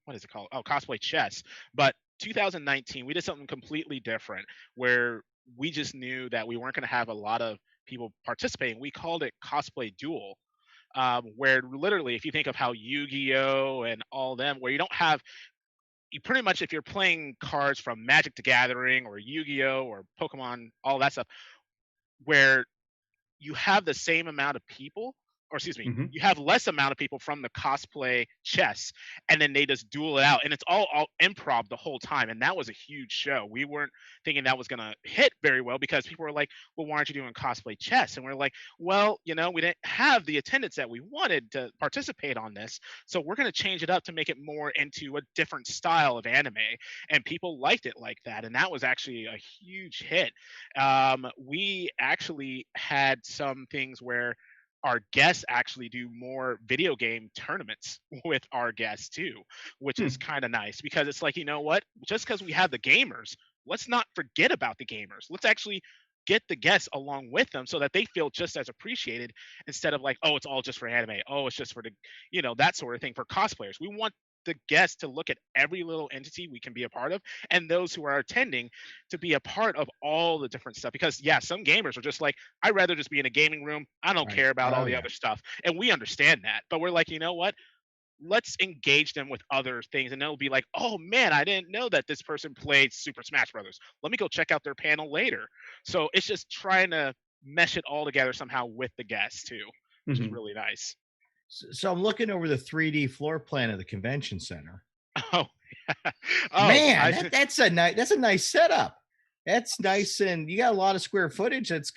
What is it called? Oh, cosplay chess. But 2019, we did something completely different where we just knew that we weren't going to have a lot of people participating. We called it cosplay duel, where literally, if you think of how Yu-Gi-Oh and all them, where you don't have, you pretty much, if you're playing cards from Magic the Gathering or Yu-Gi-Oh or Pokemon, all that stuff, where you have the same amount of people, or excuse me, you have less amount of people from the cosplay chess, and then they just duel it out, and it's all improv the whole time, and that was a huge show. We weren't thinking that was gonna hit very well because people were like, well, why aren't you doing cosplay chess? And we're like, well, we didn't have the attendance that we wanted to participate on this, so we're gonna change it up to make it more into a different style of anime, and people liked it like that, and that was actually a huge hit. We actually had some things where our guests actually do more video game tournaments with our guests too, which is kind of nice because it's like, you know what? Just because we have the gamers, let's not forget about the gamers. Let's actually get the guests along with them so that they feel just as appreciated instead of like, oh, it's all just for anime. Oh, it's just for the, that sort of thing for cosplayers. We want the guests to look at every little entity we can be a part of, and those who are attending to be a part of all the different stuff. Because yeah, some gamers are just like, I'd rather just be in a gaming room. I don't care about all the other stuff. And we understand that. But we're like, you know what? Let's engage them with other things, and they'll be like, oh man, I didn't know that this person played Super Smash Brothers. Let me go check out their panel later. So it's just trying to mesh it all together somehow with the guests too, which is really nice. So I'm looking over the 3D floor plan of the convention center. Oh, man, that's a nice setup. That's nice, and you got a lot of square footage that's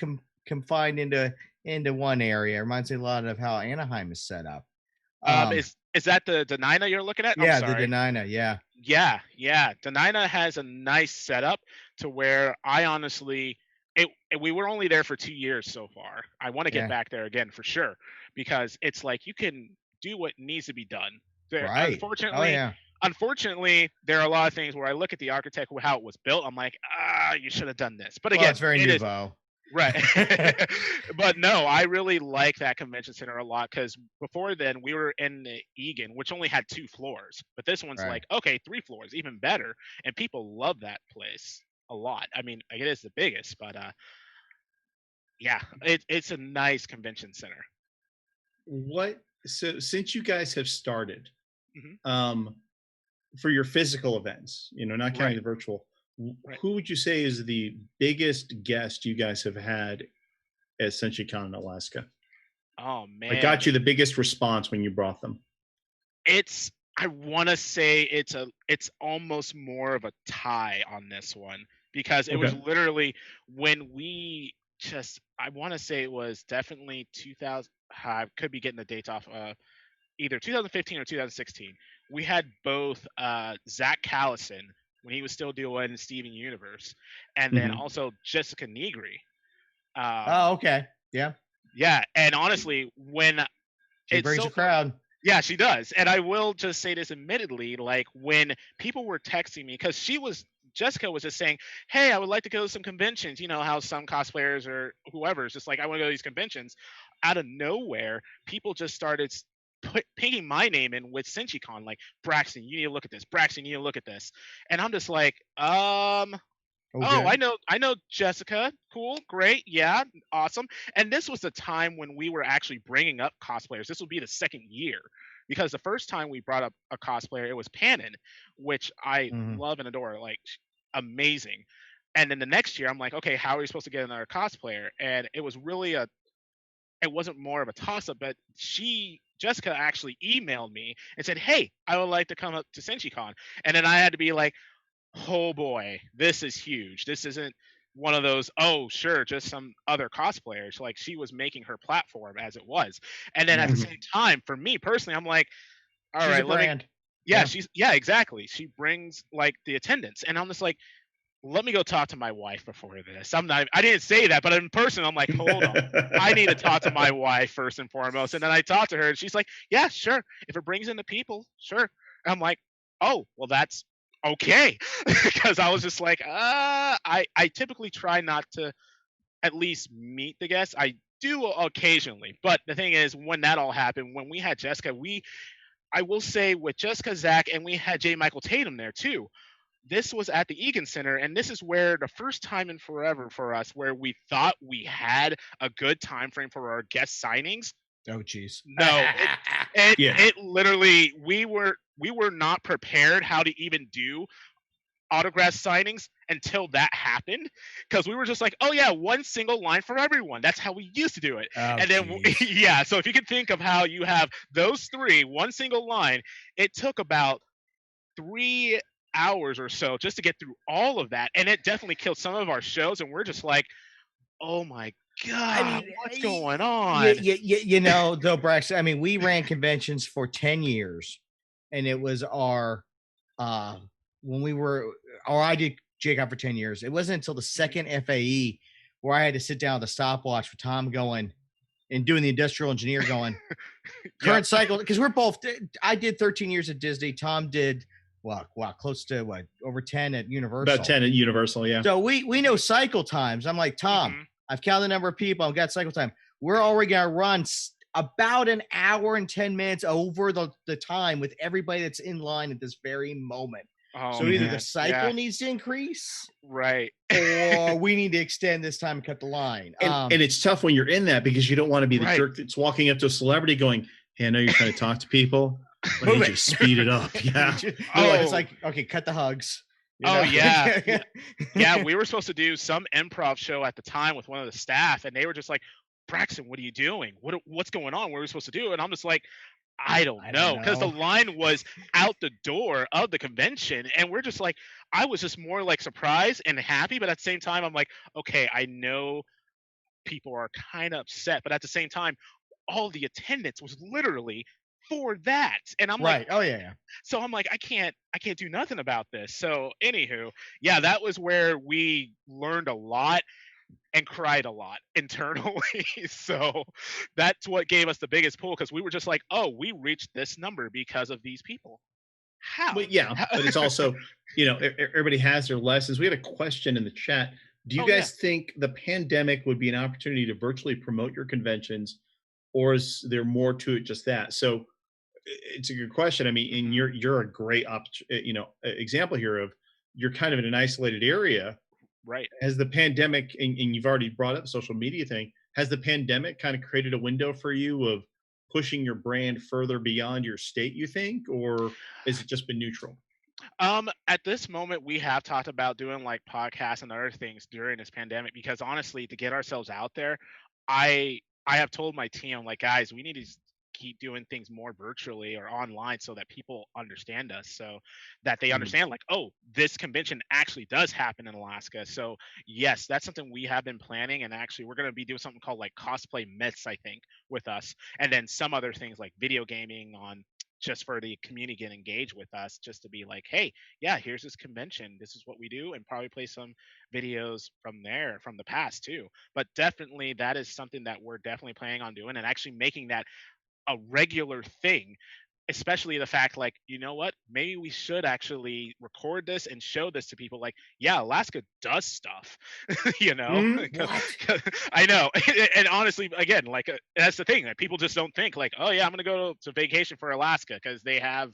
confined into one area. It reminds me a lot of how Anaheim is set up. Is that the Denina you're looking at? Yeah, the Denina. Yeah. Denina has a nice setup to where I honestly, we were only there for 2 years so far. I want to get back there again for sure because it's like you can do what needs to be done. Unfortunately, unfortunately, there are a lot of things where I look at the architect, how it was built. I'm like, you should have done this. But Well, again, it's very it is nouveau. right. But no, I really like that convention center a lot because before then we were in the Egan, which only had 2 floors. But this one's Right. like, okay, 3 floors, even better. And people love that place a lot. I mean, it is the biggest, but yeah, it's a nice convention center. So since you guys have started, Mhm. for your physical events, not counting Right. the virtual, Right. who would you say is the biggest guest you guys have had at Senshi Con in Alaska? Oh I man, got you the biggest response when you brought them. I want to say it's almost more of a tie on this one because it was Okay. literally when we I want to say it was definitely 2000. I could be getting the dates off. Either 2015 or 2016. We had both Zach Callison when he was still doing Steven Universe, and then Mhm. also Jessica Negri. Oh, okay. Yeah. Yeah, and honestly, when She it's brings so a crowd. yeah, she does. And I will just say this admittedly, like when people were texting me, because Jessica was just saying, hey, I would like to go to some conventions. You know how some cosplayers or whoever is just like, I want to go to these conventions. Out of nowhere, people just started pinging my name in with Senshi Con, like, Braxton, you need to look at this. Braxton, you need to look at this. And I'm just like, oh, Okay. I know Jessica. Cool, great, yeah, awesome. And this was the time when we were actually bringing up cosplayers. This will be the second year because the first time we brought up a cosplayer, it was Panon, which I Mhm. love and adore, like amazing. And then the next year, I'm like, okay, how are we supposed to get another cosplayer? And it was really it wasn't more of a toss up, but Jessica actually emailed me and said, hey, I would like to come up to SenshiCon. And then I had to be like, oh boy, this is huge. This isn't one of those, oh, sure, just some other cosplayers. Like she was making her platform as it was. And then at Yeah. the same time, for me personally, I'm like, all She's a right, brand. yeah, yeah, exactly. She brings like the attendance. And I'm just like, let me go talk to my wife before this. I didn't say that, but in person, I'm like, hold on. I need to talk to my wife first and foremost. And then I talked to her and she's like, yeah, sure. If it brings in the people, sure. And I'm like, oh, well, that's okay. Because I was just like, I typically try not to at least meet the guests. I do occasionally. But the thing is, when that all happened, when we had Jessica, I will say with Jessica, Zach, and we had J. Michael Tatum there too. This was at the Egan Center, and this is where the first time in forever for us where we thought we had a good time frame for our guest signings. Oh, geez. No, Yeah. it literally we were not prepared how to even do autograph signings until that happened because we were just like, oh yeah, one single line for everyone. That's how we used to do it. Oh, And then geez. yeah, so if you can think of how you have those three, one single line, it took about 3 hours or so just to get through all of that, and it definitely killed some of our shows. And we're just like, oh my I god, mean, what's going on? though, Braxton, I mean, we ran conventions for 10 years, and it was our, when we were, or I did JCon for 10 years. It wasn't until the second FAE where I had to sit down with a stopwatch with Tom going and doing the industrial engineer going, current cycle, because we're both, I did 13 years at Disney. Tom did, close to over 10 at Universal. About 10 at Universal, yeah. So we know cycle times. I'm like, Tom, I've counted the number of people. I've got cycle time. We're already going to run about an hour and 10 minutes over the time with everybody that's in line at this very moment. Oh, so either man. the cycle Yeah. needs to increase, right, or we need to extend this time and cut the line. And it's tough when you're in that because you don't want to be the Right. jerk that's walking up to a celebrity going, hey, I know you're trying to talk to people, but I need you to speed it up. Yeah. It's like, okay, cut the hugs. Oh, yeah. Yeah, we were supposed to do some improv show at the time with one of the staff, and they were just like, Braxton, what are you doing? What's going on? What are we supposed to do? And I'm just like, I don't know, because the line was out the door of the convention, and we're just like, I was just more like surprised and happy, but at the same time, I'm like, okay, I know people are kind of upset, but at the same time, all the attendance was literally for that, and I'm like, oh yeah. So I'm like, I can't do nothing about this. So anywho, yeah, that was where we learned a lot and cried a lot internally. So that's what gave us the biggest pull because we were just like, oh, we reached this number because of these people. how? But yeah, but it's also, everybody has their lessons. We had a question in the chat. Do you Oh, yeah. guys think the pandemic would be an opportunity to virtually promote your conventions, or is there more to it just that? So it's a good question. I mean, and you're a great example here of, you're kind of in an isolated area. Right. Has the pandemic, and you've already brought up the social media thing, has the pandemic kind of created a window for you of pushing your brand further beyond your state, you think, or has it just been neutral? At this moment, we have talked about doing like podcasts and other things during this pandemic because honestly, to get ourselves out there, I have told my team, like, guys, we need to keep doing things more virtually or online so that people understand us, so that they understand, like, oh, this convention actually does happen in Alaska. So yes, that's something we have been planning, and actually we're going to be doing something called like cosplay myths, I think, with us, and then some other things like video gaming on, just for the community get engaged with us, just to be like, hey, yeah, here's this convention, this is what we do, and probably play some videos from there from the past too. But definitely that is something that we're definitely planning on doing, and actually making that a regular thing, especially the fact, like, you know what, maybe we should actually record this and show this to people, like, yeah, Alaska does stuff. you know I know. And honestly, again, like, that's the thing that people just don't think, like, oh yeah, I'm gonna go to vacation for Alaska because they have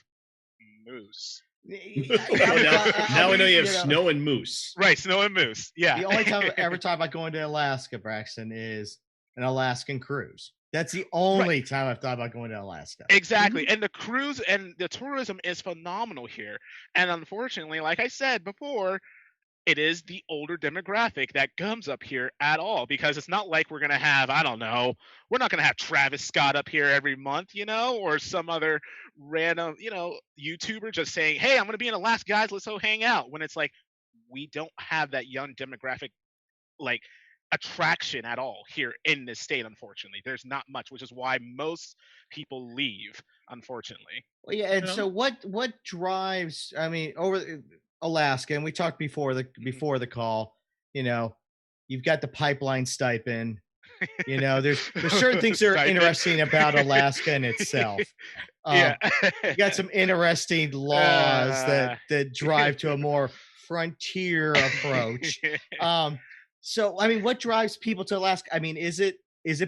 moose. Now we know you have snow and moose. Right, snow and moose. Yeah. The only time I've ever talked about going to Alaska, Braxton, is an Alaskan cruise. That's the only time I've thought about going to Alaska. Exactly. And the cruise and the tourism is phenomenal here. And unfortunately, like I said before, it is the older demographic that comes up here at all, because it's not like we're going to have, I don't know, we're not going to have Travis Scott up here every month, or some other random, YouTuber just saying, hey, I'm going to be in Alaska, guys, let's go hang out. When it's like, we don't have that young demographic, like, attraction at all here in this state. Unfortunately, there's not much, which is why most people leave, unfortunately. Well, yeah, and so what drives, I mean, over Alaska, and we talked before the call, you've got the pipeline stipend, there's certain things that are interesting about Alaska in itself. Yeah. You got some interesting laws that drive to a more frontier approach. So, I mean, what drives people to Alaska? I mean, is it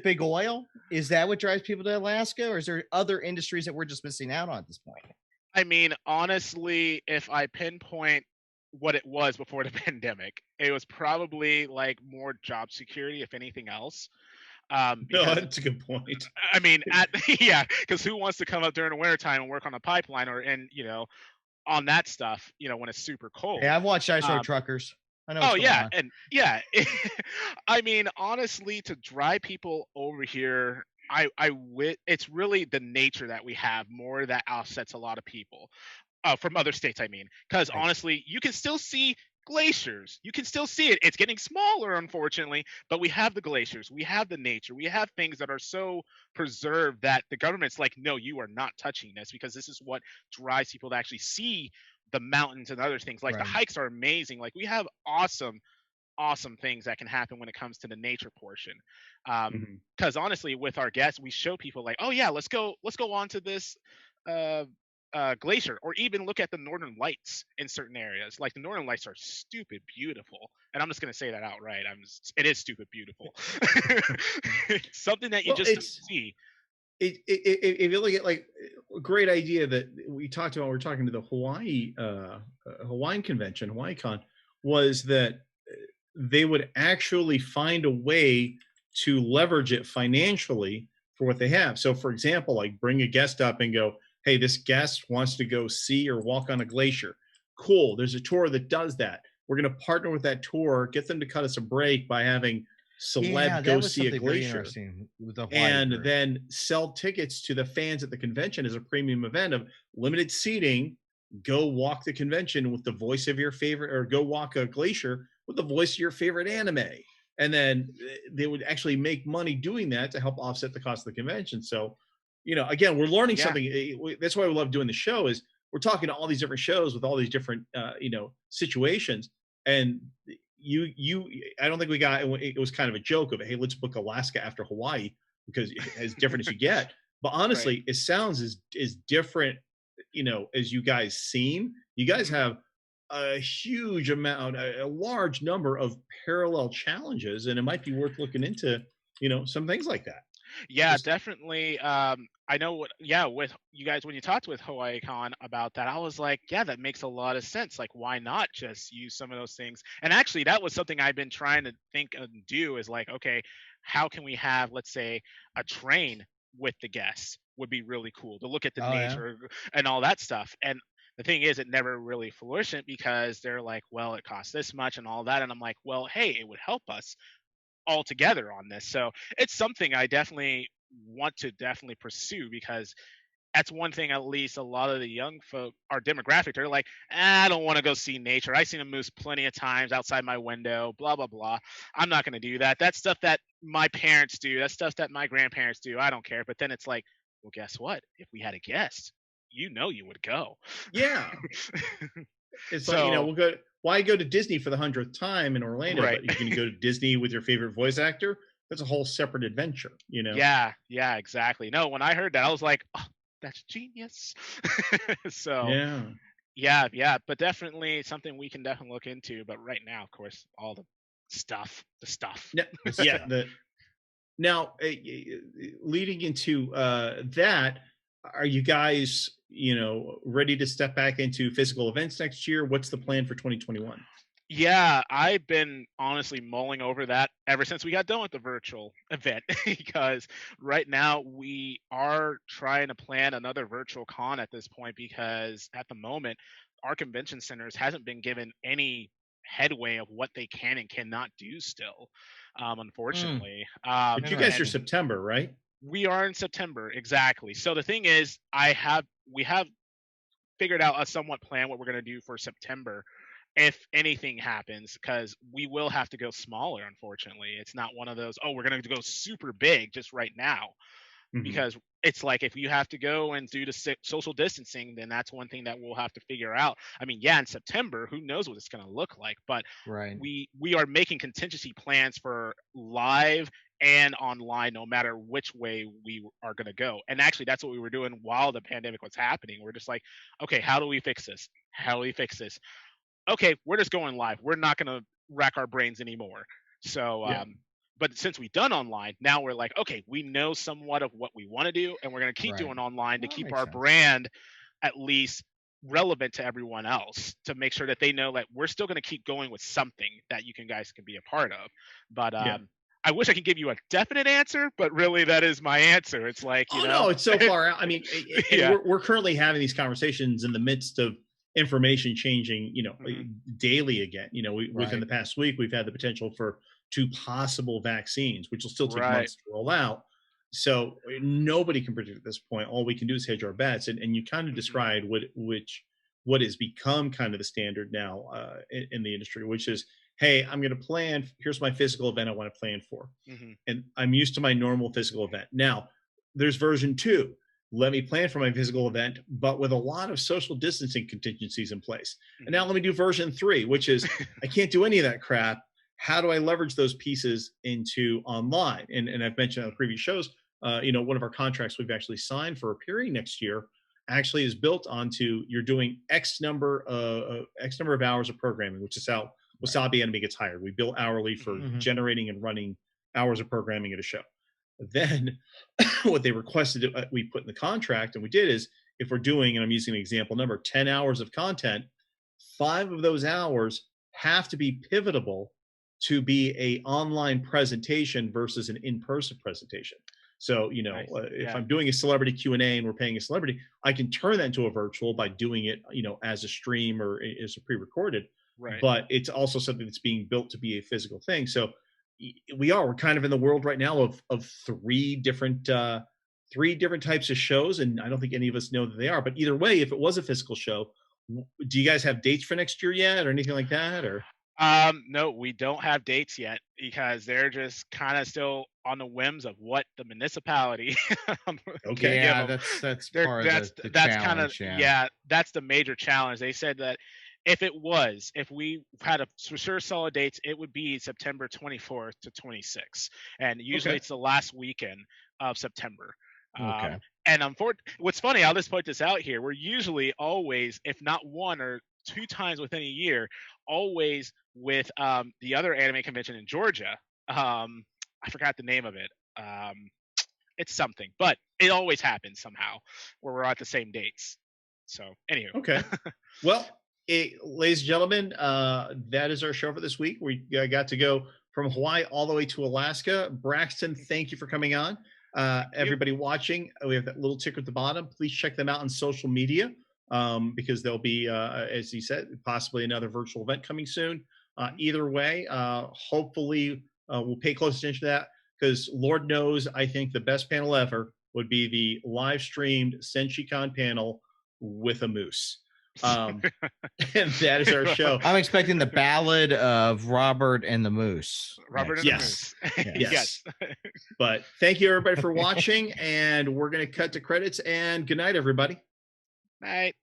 big oil? Is that what drives people to Alaska? Or is there other industries that we're just missing out on at this point? I mean, honestly, if I pinpoint what it was before the pandemic, it was probably like more job security, if anything else. No, that's a good point. I mean, yeah, because who wants to come up during the wintertime and work on a pipeline or on that stuff, when it's super cold? Yeah, I've watched Ice Road Truckers. I know. Oh yeah, and yeah, I mean, honestly, to drive people over here, it's really the nature that we have more that offsets a lot of people from other states. I mean, because honestly, you can still see glaciers. You can still see it. It's getting smaller, unfortunately, but we have the glaciers. We have the nature. We have things that are so preserved that the government's like, no, you are not touching this, because this is what drives people to actually see the mountains and other things. Like the hikes are amazing. Like we have awesome things that can happen when it comes to the nature portion. Because honestly, with our guests, we show people like, oh yeah, let's go on to this glacier, or even look at the northern lights in certain areas. Like the northern lights are stupid beautiful, and I'm just going to say that outright. It is stupid beautiful. Something that you just don't see. If you look at, like, a great idea that we talked about, we're talking to the Hawaiian convention, Hawaii Con, was that they would actually find a way to leverage it financially for what they have. So for example, like, bring a guest up and go, hey, this guest wants to go see or walk on a glacier. Cool. There's a tour that does that. We're going to partner with that tour, get them to cut us a break by having celeb go see a glacier, and then sell tickets to the fans at the convention as a premium event of limited seating. Go walk the convention with the voice of your favorite, or go walk a glacier with the voice of your favorite anime. And then they would actually make money doing that to help offset the cost of the convention. So, again, we're learning something. That's why we love doing the show, is we're talking to all these different shows with all these different, situations. And I don't think we got, it was kind of a joke of, hey, let's book Alaska after Hawaii, because as different as you get. But honestly, it sounds as different, as you guys seen, you guys have a huge amount, a large number of parallel challenges, and it might be worth looking into, some things like that. Yeah, Just definitely. I know what. Yeah, with you guys when you talked with Hawaii Con about that, I was like, yeah, that makes a lot of sense. Like, why not just use some of those things? And actually, that was something I've been trying to think and do. Is like, okay, how can we have, let's say, a train with the guests would be really cool to look at the Oh yeah. nature and all that stuff. And the thing is, it never really flourished because they're like, well, it costs this much and all that. And I'm like, well, hey, it would help us all together on this. So it's something I definitely want to definitely pursue because that's one thing at least a lot of the young folk, our demographic, they're like, I don't want to go see nature. I've seen a moose plenty of times outside my window, blah, blah, blah. I'm not going to do that. That's stuff that my parents do. That's stuff that my grandparents do. I don't care. But then it's like, well, guess what? If we had a guest, you would go. yeah, it's like So, we'll go. Why go to Disney for the 100th time in Orlando? right. But you're going to go to Disney with your favorite voice actor. That's a whole separate adventure. Yeah, exactly. No, when I heard that, I was like, oh, that's genius. So, Yeah. yeah, but definitely something we can definitely look into. But right now, of course, all the stuff. Yeah. Yeah. Now, leading into that, are you guys, ready to step back into physical events next year? What's the plan for 2021? Yeah, I've been honestly mulling over that ever since we got done with the virtual event because right now we are trying to plan another virtual con at this point because at the moment our convention centers hasn't been given any headway of what they can and cannot do still, unfortunately. But you guys are And September, right? we are in September, exactly. So the thing is, we have figured out a somewhat plan what we're going to do for September if anything happens, because we will have to go smaller. Unfortunately, it's not one of those, oh, we're going to go super big just right now, Mhm. because it's like if you have to go and do the social distancing, then that's one thing that we'll have to figure out. I mean, yeah, in September, who knows what it's going to look like, but Right. we are making contingency plans for live and online no matter which way we are going to go. And actually that's what we were doing while the pandemic was happening. We're just like, okay, how do we fix this? How do we fix this? Okay, we're just going live. We're not going to rack our brains anymore. So, Yeah. but since we've done online, now we're like, okay, we know somewhat of what we want to do, and we're going to keep Right. doing online to Well, that keep makes our sense. brand at least relevant to everyone else, to make sure that they know that we're still going to keep going with something that you guys can be a part of. But Yeah. I wish I could give you a definite answer, but really that is my answer. It's like, Oh no, it's so far out. I mean, and Yeah. we're currently having these conversations in the midst of information changing, Mhm. daily again. Within Right. the past week, we've had the potential for 2 possible vaccines, which will still take Right. months to roll out. So nobody can predict at this point. All we can do is hedge our bets. And you kind of Mhm. described what has become kind of the standard now in the industry, which is, hey, I'm going to plan. Here's my physical event I want to plan for, Mhm. and I'm used to my normal physical event. Now, there's version 2. Let me plan for my physical event, but with a lot of social distancing contingencies in place. And now Mhm. let me do version 3, which is I can't do any of that crap. How do I leverage those pieces into online? And I've mentioned on previous shows, one of our contracts we've actually signed for appearing next year actually is built onto you're doing X number of hours of programming, which is how Wasabi Anime gets hired. We bill hourly for Mhm. Mhm. generating and running hours of programming at a show. Then what they requested we put in the contract, and we did, is if we're doing, and I'm using an example number, 10 hours of content, 5 of those hours have to be pivotable to be a online presentation versus an in-person presentation. So, Nice. if Yeah. I'm doing a celebrity Q&A and we're paying a celebrity, I can turn that into a virtual by doing it, as a stream or as a pre-recorded. Right. But it's also something that's being built to be a physical thing. So we're kind of in the world right now of three different types of shows, and I don't think any of us know that they are. But either way, if it was a physical show, do you guys have dates for next year yet, or anything like that? Or No, we don't have dates yet because they're just kind of still on the whims of what the municipality can okay, give Yeah, them. that's They're, part of the that's kind of, challenge. Yeah. yeah, that's the major challenge. They said that if we had a for sure solid dates, it would be September 24th to 26th, and usually okay, it's the last weekend of September. Okay. And what's funny, I'll just point this out here. We're usually always, if not one or two times within a year, always with the other anime convention in Georgia. I forgot the name of it. It's something, but it always happens somehow where we're at the same dates. So, anywho. Okay. Well, ladies and gentlemen, that is our show for this week. We got to go from Hawaii all the way to Alaska. Braxton, thank you for coming on. Everybody watching, we have that little ticker at the bottom. Please check them out on social media because there'll be, as he said, possibly another virtual event coming soon. Either way, hopefully we'll pay close attention to that because Lord knows, I think the best panel ever would be the live streamed Senshi Con panel with a moose. And that is our show. I'm expecting the ballad of Robert and the Moose. Robert and the Moose. Yes. But thank you everybody for watching, and we're going to cut to credits, and good night, everybody. Night.